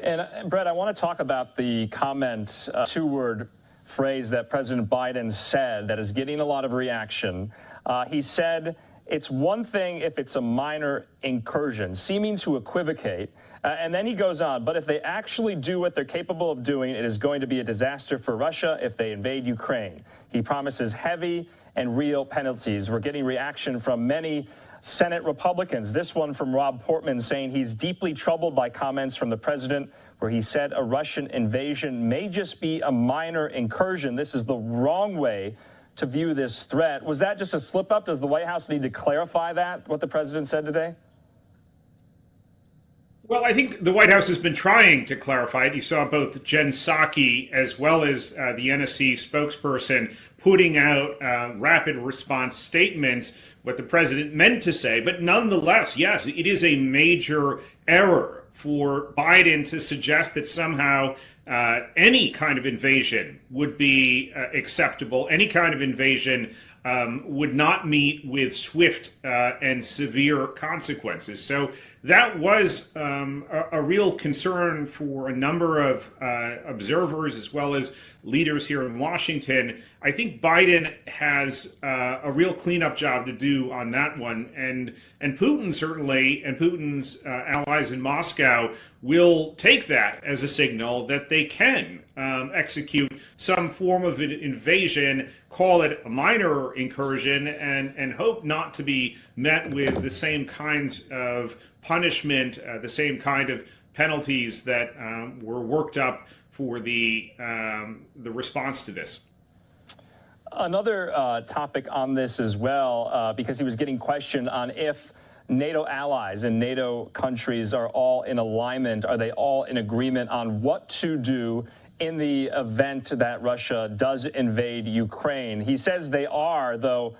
And Brett, I want to talk about the comment, two-word phrase that President Biden said that is getting a lot of reaction. He said, "It's one thing if it's a minor incursion," seeming to equivocate. And then he goes on, "But if they actually do what they're capable of doing, it is going to be a disaster for Russia if they invade Ukraine." He promises heavy and real penalties. We're getting reaction from many Senate Republicans. This one from Rob Portman saying he's deeply troubled by comments from the president where he said a Russian invasion may just be a minor incursion. This is the wrong way to view this threat. Was that just a slip up? Does the White House need to clarify that, what the president said today? Well, I think the White House has been trying to clarify it. You saw both Jen Psaki as well as the NSC spokesperson putting out rapid response statements, what the president meant to say. But nonetheless, yes, it is a major error for Biden to suggest that somehow any kind of invasion would be acceptable. Any kind of invasion would not meet with swift and severe consequences. So that was a real concern for a number of observers as well as leaders here in Washington. I think Biden has a real cleanup job to do on that one, and Putin certainly, and Putin's allies in Moscow will take that as a signal that they can execute some form of an invasion, call it a minor incursion, and hope not to be met with the same kinds of punishment, the same kind of penalties that were worked up for the response to this. Another topic on this as well, because he was getting questioned on if NATO allies and NATO countries are all in alignment, are they all in agreement on what to do in the event that Russia does invade Ukraine. He says they are, though,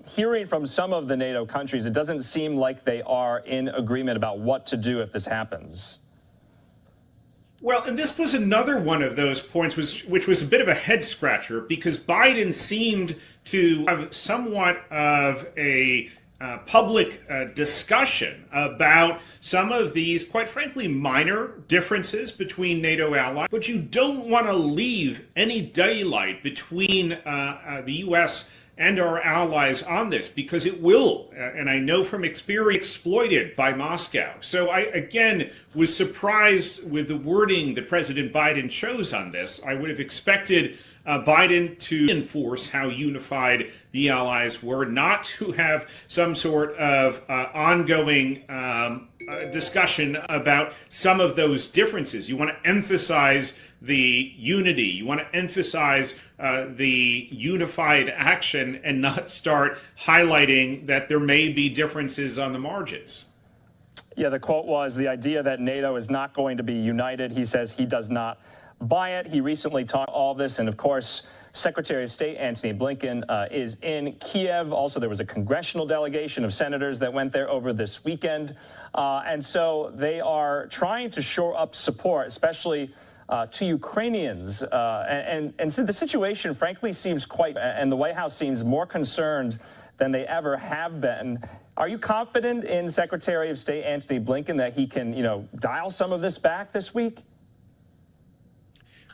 hearing from some of the NATO countries, it doesn't seem like they are in agreement about what to do if this happens. Well, and this was another one of those points which was a bit of a head scratcher, because Biden seemed to have somewhat of a public discussion about some of these, quite frankly, minor differences between NATO allies. But you don't want to leave any daylight between the U.S. and our allies on this, because it will, and I know from experience, exploited by Moscow. So I, again, was surprised with the wording that President Biden chose on this. I would have expected Biden to enforce how unified the allies were, not to have some sort of ongoing discussion about some of those differences. You want to emphasize the unity. You want to emphasize the unified action and not start highlighting that there may be differences on the margins. Yeah, the quote was, the idea that NATO is not going to be united. He says he does not buy it. He recently taught all this. And of course, Secretary of State Antony Blinken is in Kiev. Also, there was a congressional delegation of senators that went there over this weekend. And so they are trying to shore up support, especially to Ukrainians. And so the situation, frankly, seems and the White House seems more concerned than they ever have been. Are you confident in Secretary of State Antony Blinken that he can, dial some of this back this week?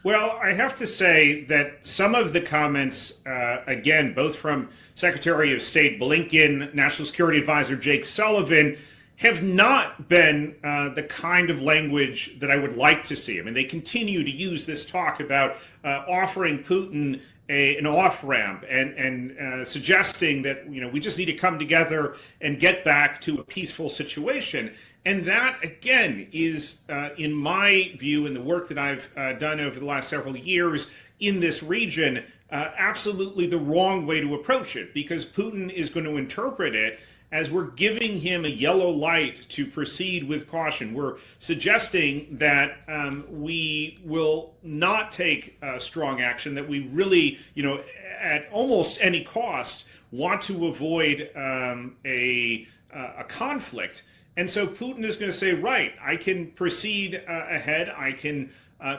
Well, I have to say that some of the comments, again, both from Secretary of State Blinken, National Security Advisor Jake Sullivan, have not been the kind of language that I would like to see. I mean, they continue to use this talk about offering Putin an off-ramp and suggesting that, we just need to come together and get back to a peaceful situation. And that, again, is, in my view, in the work that I've done over the last several years in this region, absolutely the wrong way to approach it, because Putin is going to interpret it as we're giving him a yellow light to proceed with caution. We're suggesting that we will not take strong action, that we really, at almost any cost, want to avoid a conflict. And so Putin is going to say, right, I can proceed ahead. I can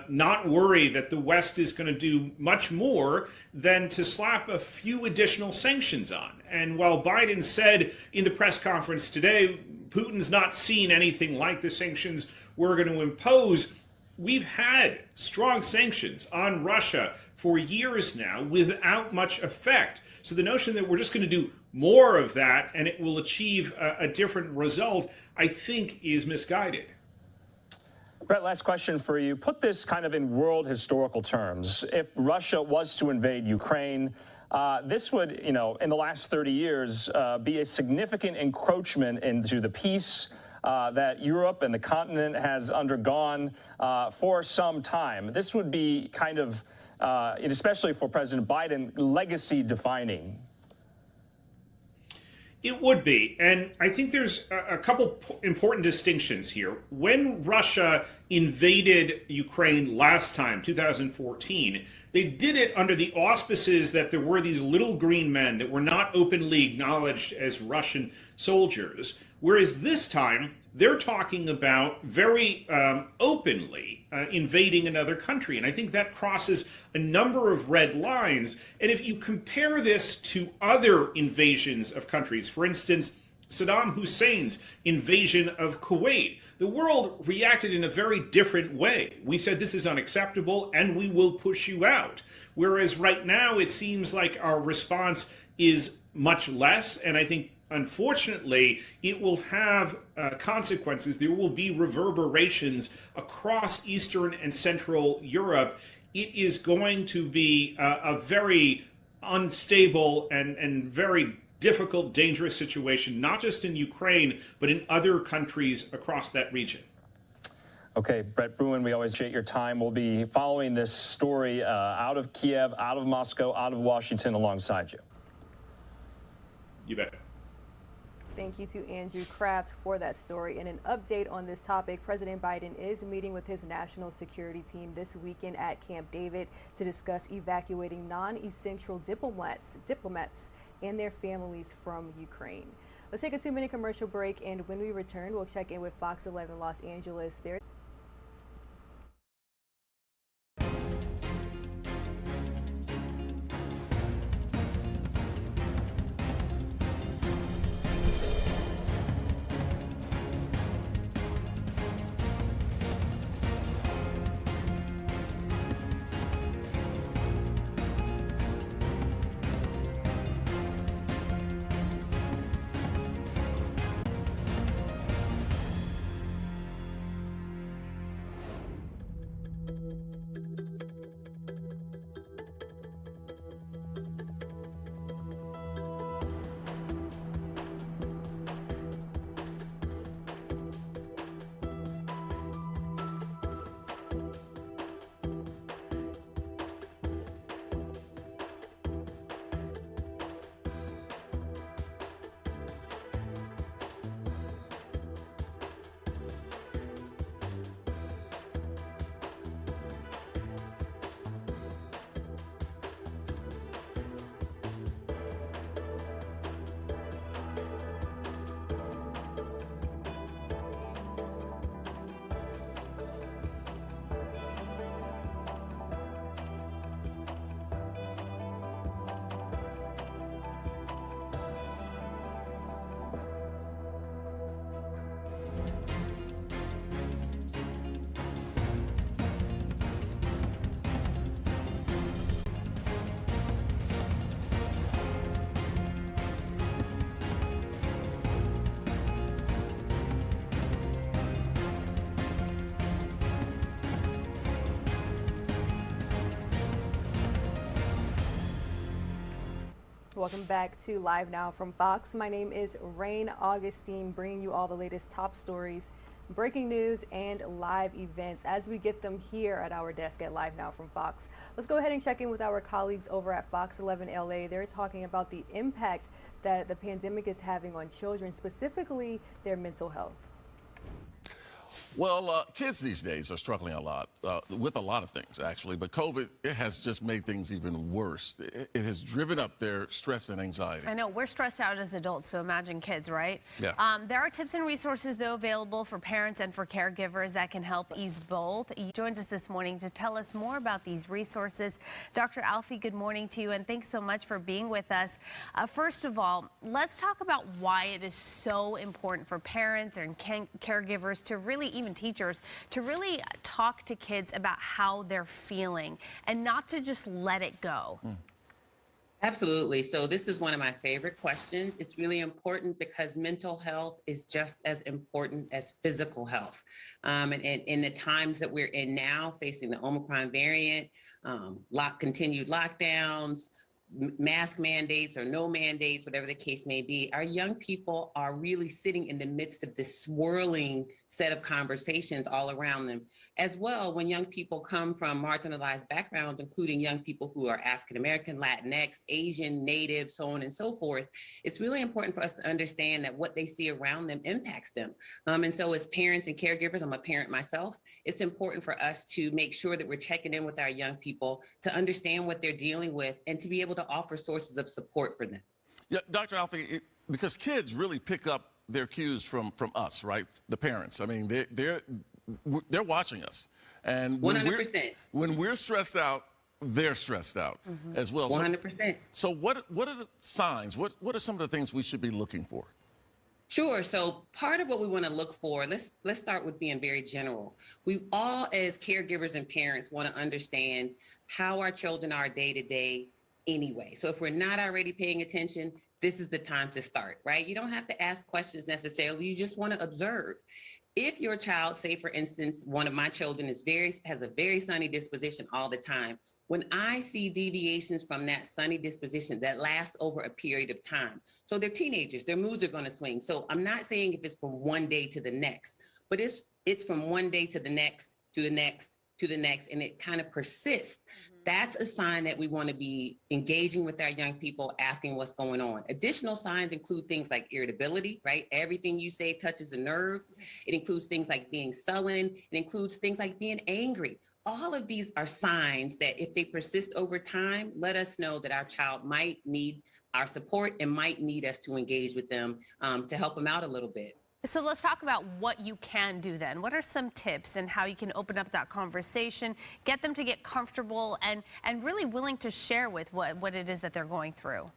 not worry that the West is going to do much more than to slap a few additional sanctions on. And while Biden said in the press conference today, Putin's not seen anything like the sanctions we're going to impose, we've had strong sanctions on Russia for years now without much effect. So the notion that we're just going to do more of that and it will achieve a different result, I think, is misguided. Brett, last question for you. Put this kind of in world historical terms. If Russia was to invade Ukraine, this would, in the last 30 years, be a significant encroachment into the peace that Europe and the continent has undergone for some time. This would be kind of, especially for President Biden, legacy defining. It would be. And I think there's a couple important distinctions here. When Russia invaded Ukraine last time, 2014, they did it under the auspices that there were these little green men that were not openly acknowledged as Russian soldiers. Whereas this time, they're talking about very openly invading another country. And I think that crosses a number of red lines. And if you compare this to other invasions of countries, for instance, Saddam Hussein's invasion of Kuwait, the world reacted in a very different way. We said this is unacceptable and we will push you out. Whereas right now it seems like our response is much less, and I think unfortunately it will have consequences. There will be reverberations across Eastern and Central Europe. It is going to be a very unstable and very difficult, dangerous situation, not just in Ukraine, but in other countries across that region. Okay, Brett Bruin, we always appreciate your time. We'll be following this story out of Kiev, out of Moscow, out of Washington alongside you. You bet. Thank you to Andrew Kraft for that story. And an update on this topic, President Biden is meeting with his national security team this weekend at Camp David to discuss evacuating non-essential diplomats and their families from Ukraine. Let's take a 2-minute commercial break, and when we return, we'll check in with Fox 11 Los Angeles. Welcome back to Live Now from Fox. My name is Rain Augustine, bringing you all the latest top stories, breaking news, and live events as we get them here at our desk at Live Now from Fox. Let's go ahead and check in with our colleagues over at Fox 11 LA. They're talking about the impact that the pandemic is having on children, specifically their mental health. Well, kids these days are struggling a lot with a lot of things, actually. But COVID, it has just made things even worse. It has driven up their stress and anxiety. I know. We're stressed out as adults, so imagine kids, right? Yeah. There are tips and resources, though, available for parents and for caregivers that can help ease both. He joins us this morning to tell us more about these resources. Dr. Alfie, good morning to you, and thanks so much for being with us. First of all, let's talk about why it is so important for parents and caregivers to really, even teachers, to really talk to kids about how they're feeling and not to just let it go. Absolutely. So this is one of my favorite questions. It's really important because mental health is just as important as physical health. And in the times that we're in now, facing the Omicron variant, continued lockdowns, mask mandates or no mandates, whatever the case may be, our young people are really sitting in the midst of this swirling set of conversations all around them. As well, when young people come from marginalized backgrounds, including young people who are African-American, Latinx, Asian, Native, so on and so forth, it's really important for us to understand that what they see around them impacts them. And so as parents and caregivers, I'm a parent myself, it's important for us to make sure that we're checking in with our young people to understand what they're dealing with and to be able to offer sources of support for them. Yeah, Dr. Alfie, because kids really pick up their cues from us, right? The parents. I mean, they're watching us, and 100%. When we're stressed out, they're stressed out as well. 100%. So what are the signs? What are some of the things we should be looking for? Sure. So part of what we want to look for, let's start with being very general. We all, as caregivers and parents, want to understand how our children are day to day anyway. So if we're not already paying attention, this is the time to start, right? You don't have to ask questions necessarily. You just want to observe. If your child, say for instance, one of my children has a very sunny disposition all the time, when I see deviations from that sunny disposition that last over a period of time, so they're teenagers, their moods are going to swing. So I'm not saying if it's from one day to the next, but it's from one day to the next, to the next, to the next, and it kind of persists. That's a sign that we want to be engaging with our young people, asking what's going on. Additional signs include things like irritability, right? Everything you say touches a nerve. It includes things like being sullen. It includes things like being angry. All of these are signs that if they persist over time, let us know that our child might need our support and might need us to engage with them to help them out a little bit. So let's talk about what you can do then. What are some tips and how you can open up that conversation, get them to get comfortable and really willing to share with what it is that they're going through?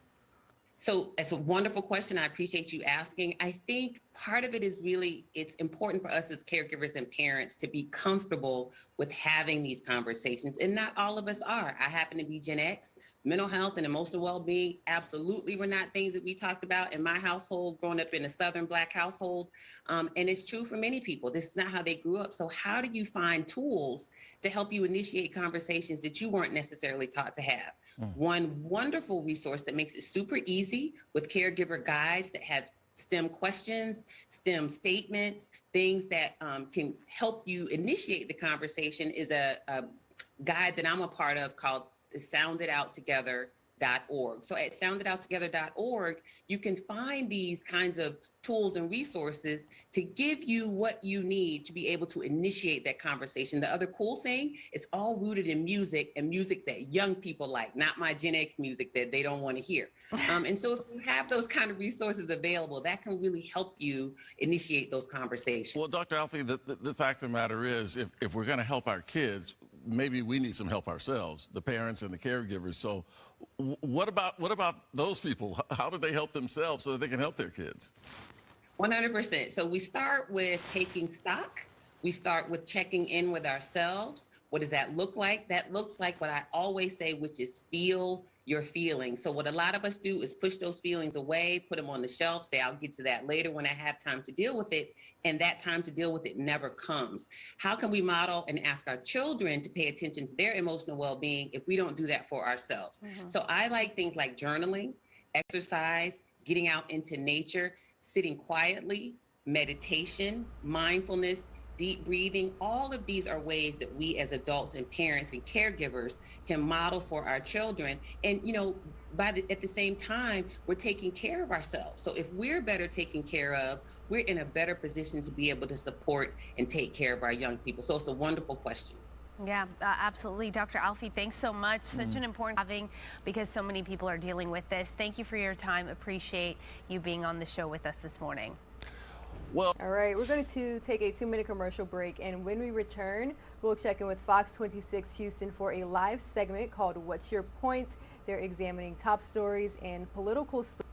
So it's a wonderful question. I appreciate you asking. I think part of it is really, it's important for us as caregivers and parents to be comfortable with having these conversations. And not all of us are. I happen to be Gen X. Mental health and emotional well-being absolutely were not things that we talked about in my household, growing up in a Southern Black household. And it's true for many people. This is not how they grew up. So how do you find tools to help you initiate conversations that you weren't necessarily taught to have? One wonderful resource that makes it super easy with caregiver guides that have STEM questions, STEM statements, things that can help you initiate the conversation is a guide that I'm a part of called sounditouttogether.org. So at sounditouttogether.org, you can find these kinds of tools and resources to give you what you need to be able to initiate that conversation. The other cool thing, it's all rooted in music and music that young people like, not my Gen X music that they don't want to hear. And so if you have those kind of resources available, that can really help you initiate those conversations. Well, Dr. Alfie, the fact of the matter is, if we're going to help our kids, maybe we need some help ourselves, the parents and the caregivers. So what about those people? How do they help themselves so that they can help their kids? 100%. So we start with taking stock. We start with checking in with ourselves. What does that look like? That looks like what I always say, which is feel your feelings. So what a lot of us do is push those feelings away, put them on the shelf, say, I'll get to that later when I have time to deal with it. And that time to deal with it never comes. How can we model and ask our children to pay attention to their emotional well-being if we don't do that for ourselves? So I like things like journaling, exercise, getting out into nature, sitting quietly, meditation, mindfulness, deep breathing. All of these are ways that we as adults and parents and caregivers can model for our children. And, you know, at the same time, we're taking care of ourselves. So if we're better taken care of, we're in a better position to be able to support and take care of our young people. So it's a wonderful question. Yeah, absolutely. Dr. Alfie, thanks so much. Such an important having because so many people are dealing with this. Thank you for your time. Appreciate you being on the show with us this morning. Well, all right, we're going to take a 2-minute commercial break, and when we return, we'll check in with Fox 26 Houston for a live segment called What's Your Point? They're examining top stories and political stories.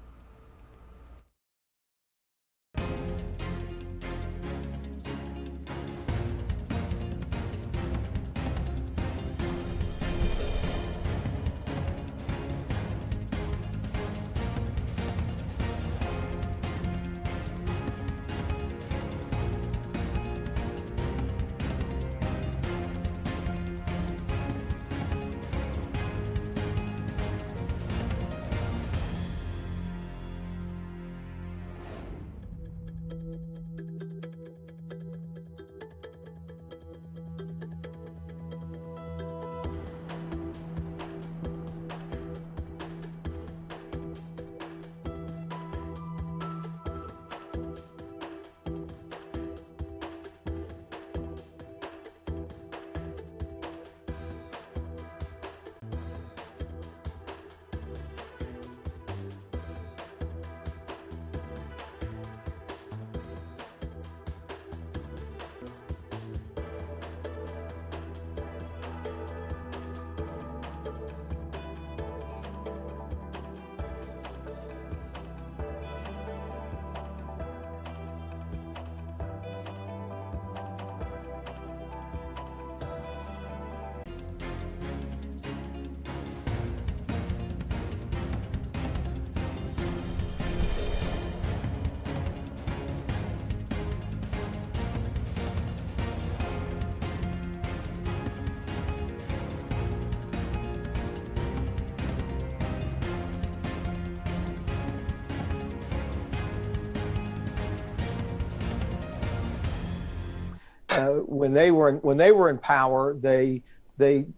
when they were in power, they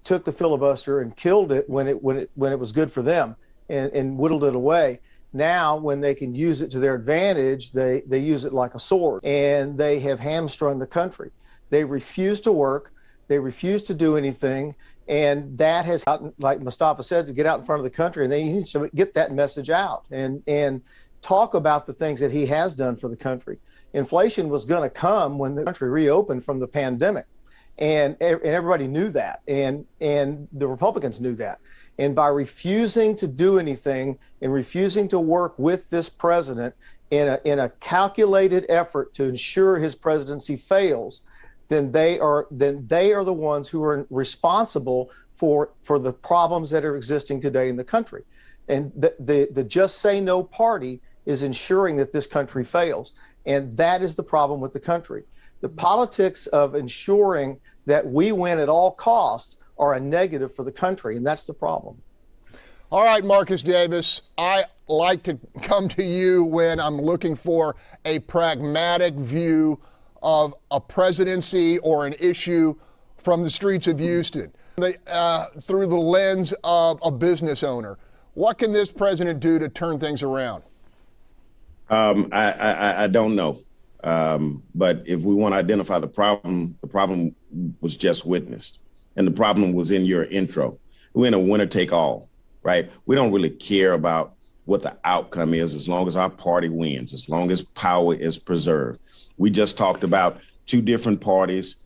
took the filibuster and killed it when it was good for them and whittled it away. Now, when they can use it to their advantage, they use it like a sword, and they have hamstrung the country. They refuse to work. They refuse to do anything. And that has, like Mustafa said, to get out in front of the country, and they need to get that message out and talk about the things that he has done for the country. Inflation was going to come when the country reopened from the pandemic, and everybody knew that, and the Republicans knew that. And by refusing to do anything and refusing to work with this president in a calculated effort to ensure his presidency fails, then they are the ones who are responsible for the problems that are existing today in the country. And the Just Say No party is ensuring that this country fails. And that is the problem with the country. The politics of ensuring that we win at all costs are a negative for the country, and that's the problem. All right, Marcus Davis, I like to come to you when I'm looking for a pragmatic view of a presidency or an issue from the streets of Houston, through the lens of a business owner. What can this president do to turn things around? I don't know. But if we want to identify the problem was just witnessed. And the problem was in your intro. We're in a winner take all, right? We don't really care about what the outcome is as long as our party wins, as long as power is preserved. We just talked about two different parties,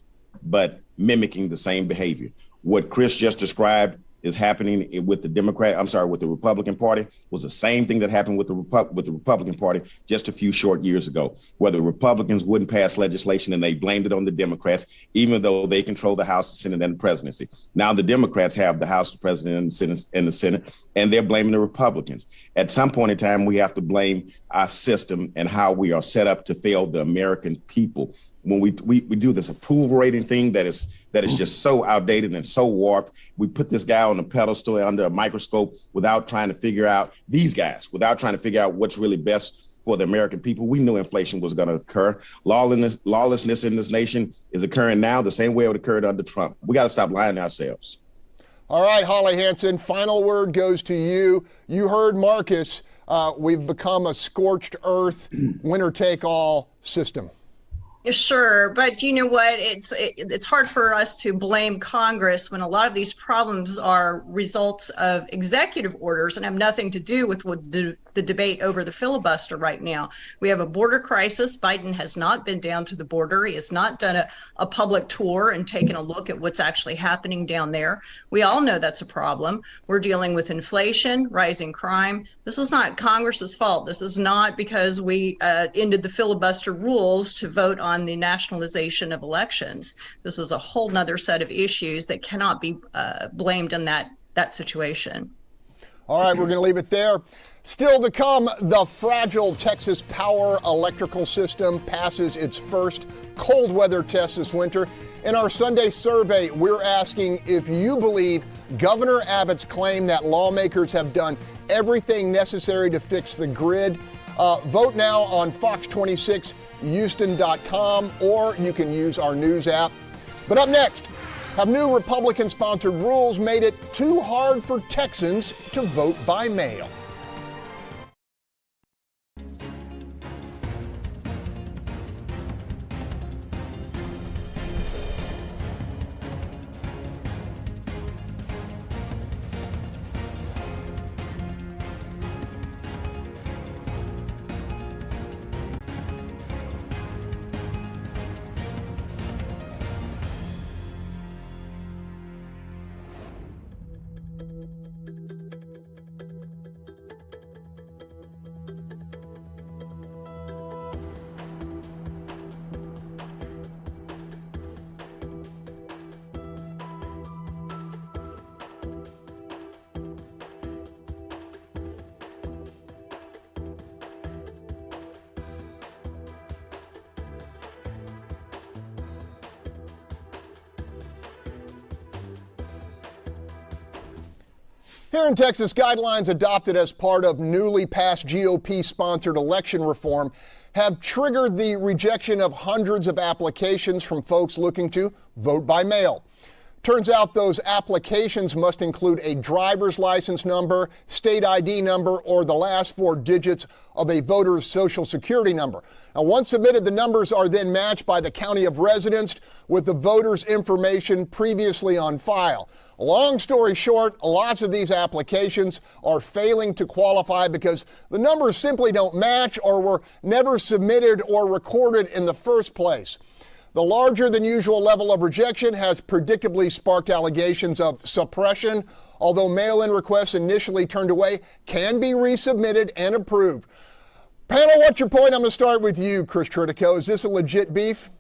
but mimicking the same behavior. What Chris just described is happening with the Republican Party was the same thing that happened with the Republican Party just a few short years ago, where the Republicans wouldn't pass legislation and they blamed it on the Democrats, even though they control the House, the Senate, and the presidency. Now the Democrats have the House, the President, and the Senate, and they're blaming the Republicans. At some point in time, we have to blame our system and how we are set up to fail the American people. When we do this approval rating thing that is just so outdated and so warped, we put this guy on a pedestal under a microscope without trying to figure out what's really best for the American people. We knew inflation was going to occur. Lawlessness in this nation is occurring now the same way it occurred under Trump. We got to stop lying to ourselves. All right, Holly Hansen, final word goes to you. You heard Marcus. We've become a scorched earth, winner-take-all system. Sure, but you know what? It's hard for us to blame Congress when a lot of these problems are results of executive orders and have nothing to do with the debate over the filibuster right now. We have a border crisis. Biden has not been down to the border. He has not done a public tour and taken a look at what's actually happening down there. We all know that's a problem. We're dealing with inflation, rising crime. This is not Congress's fault. This is not because we ended the filibuster rules to vote on the nationalization of elections. This is a whole nother set of issues that cannot be blamed in that situation. All right, we're going to leave it there. Still to come, the fragile Texas power electrical system passes its first cold weather test this winter. In our Sunday survey, we're asking if you believe Governor Abbott's claim that lawmakers have done everything necessary to fix the grid. Vote now on Fox26Houston.com, or you can use our news app. But up next, have new Republican-sponsored rules made it too hard for Texans to vote by mail? Here in Texas, guidelines adopted as part of newly passed GOP-sponsored election reform have triggered the rejection of hundreds of applications from folks looking to vote by mail. Turns out those applications must include a driver's license number, state ID number, or the last 4 digits of a voter's social security number. Now, once submitted, the numbers are then matched by the county of residence with the voter's information previously on file. Long story short, lots of these applications are failing to qualify because the numbers simply don't match or were never submitted or recorded in the first place. The larger than usual level of rejection has predictably sparked allegations of suppression, although mail-in requests initially turned away can be resubmitted and approved. Panel, what's your point? I'm going to start with you, Chris Tritico. Is this a legit beef?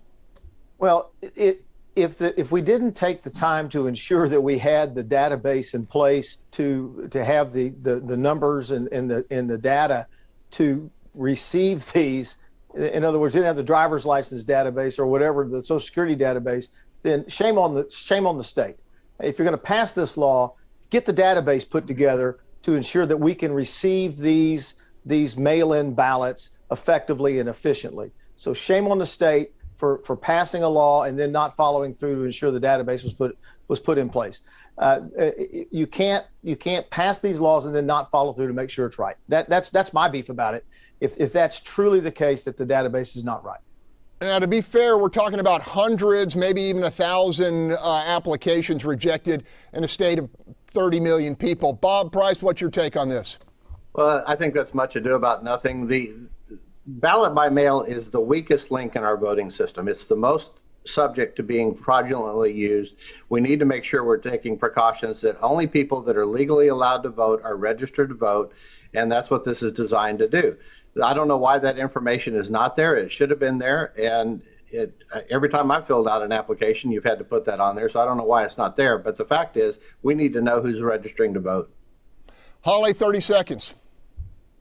Well, if we didn't take the time to ensure that we had the database in place to have the numbers and the data to receive these, in other words, didn't have the driver's license database or whatever, the Social Security database, then shame on the state. If you're going to pass this law, get the database put together to ensure that we can receive these mail-in ballots effectively and efficiently. So shame on the state for passing a law and then not following through to ensure the database was put in place. You can't pass these laws and then not follow through to make sure it's right. That's my beef about it. If that's truly the case that the database is not right. Now, to be fair, we're talking about hundreds, maybe even 1,000 applications rejected in a state of 30 million people. Bob Price, what's your take on this? Well, I think that's much ado about nothing. The ballot by mail is the weakest link in our voting system. It's the most subject to being fraudulently used. We need to make sure we're taking precautions that only people that are legally allowed to vote are registered to vote, and that's what this is designed to do. I don't know why that information is not there. It should have been there, and every time I filled out an application, you've had to put that on there, so I don't know why it's not there. But the fact is, we need to know who's registering to vote. Holly, 30 seconds.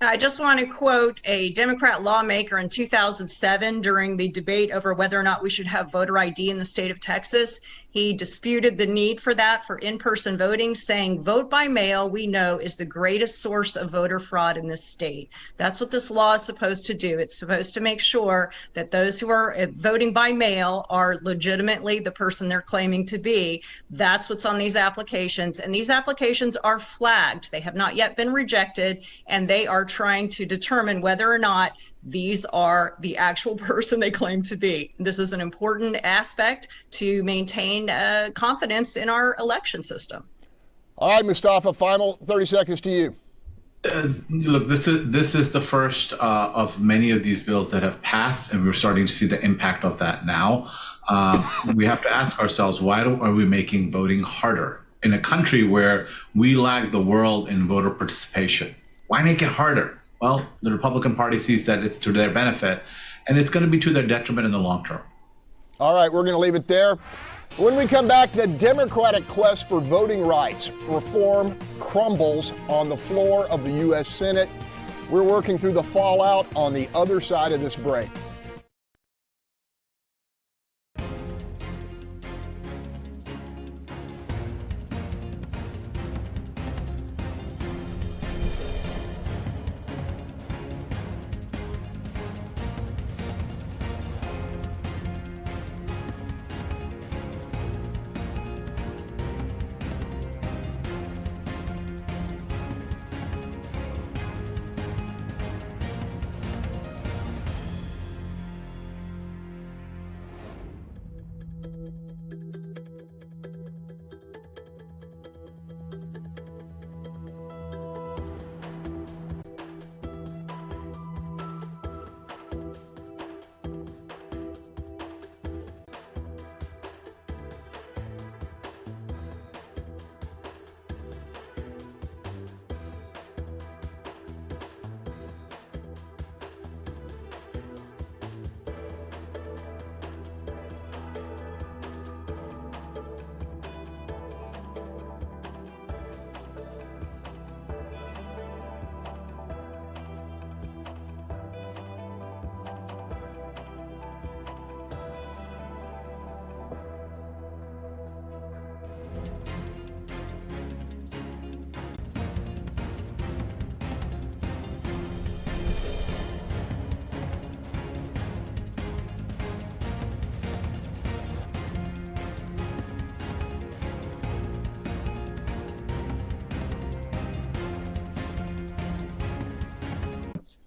I just want to quote a Democrat lawmaker in 2007 during the debate over whether or not we should have voter ID in the state of Texas. He disputed the need for that for in-person voting, saying vote by mail, we know, is the greatest source of voter fraud in this state. That's what this law is supposed to do. It's supposed to make sure that those who are voting by mail are legitimately the person they're claiming to be. That's what's on these applications. And these applications are flagged. They have not yet been rejected, and they are trying to determine whether or not these are the actual person they claim to be. This is an important aspect to maintain confidence in our election system. All right, Mustafa, final 30 seconds to you. Look, this is the first of many of these bills that have passed, and we're starting to see the impact of that now. We have to ask ourselves, why are we making voting harder in a country where we lag the world in voter participation? Why make it harder? Well, the Republican Party sees that it's to their benefit, and it's going to be to their detriment in the long term. All right, we're going to leave it there. When we come back, the Democratic quest for voting rights reform crumbles on the floor of the U.S. Senate. We're working through the fallout on the other side of this break.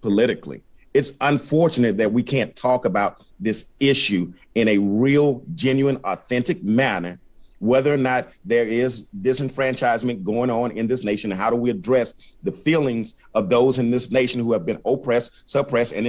politically. It's unfortunate that we can't talk about this issue in a real, genuine, authentic manner, whether or not there is disenfranchisement going on in this nation, and how do we address the feelings of those in this nation who have been oppressed, suppressed, and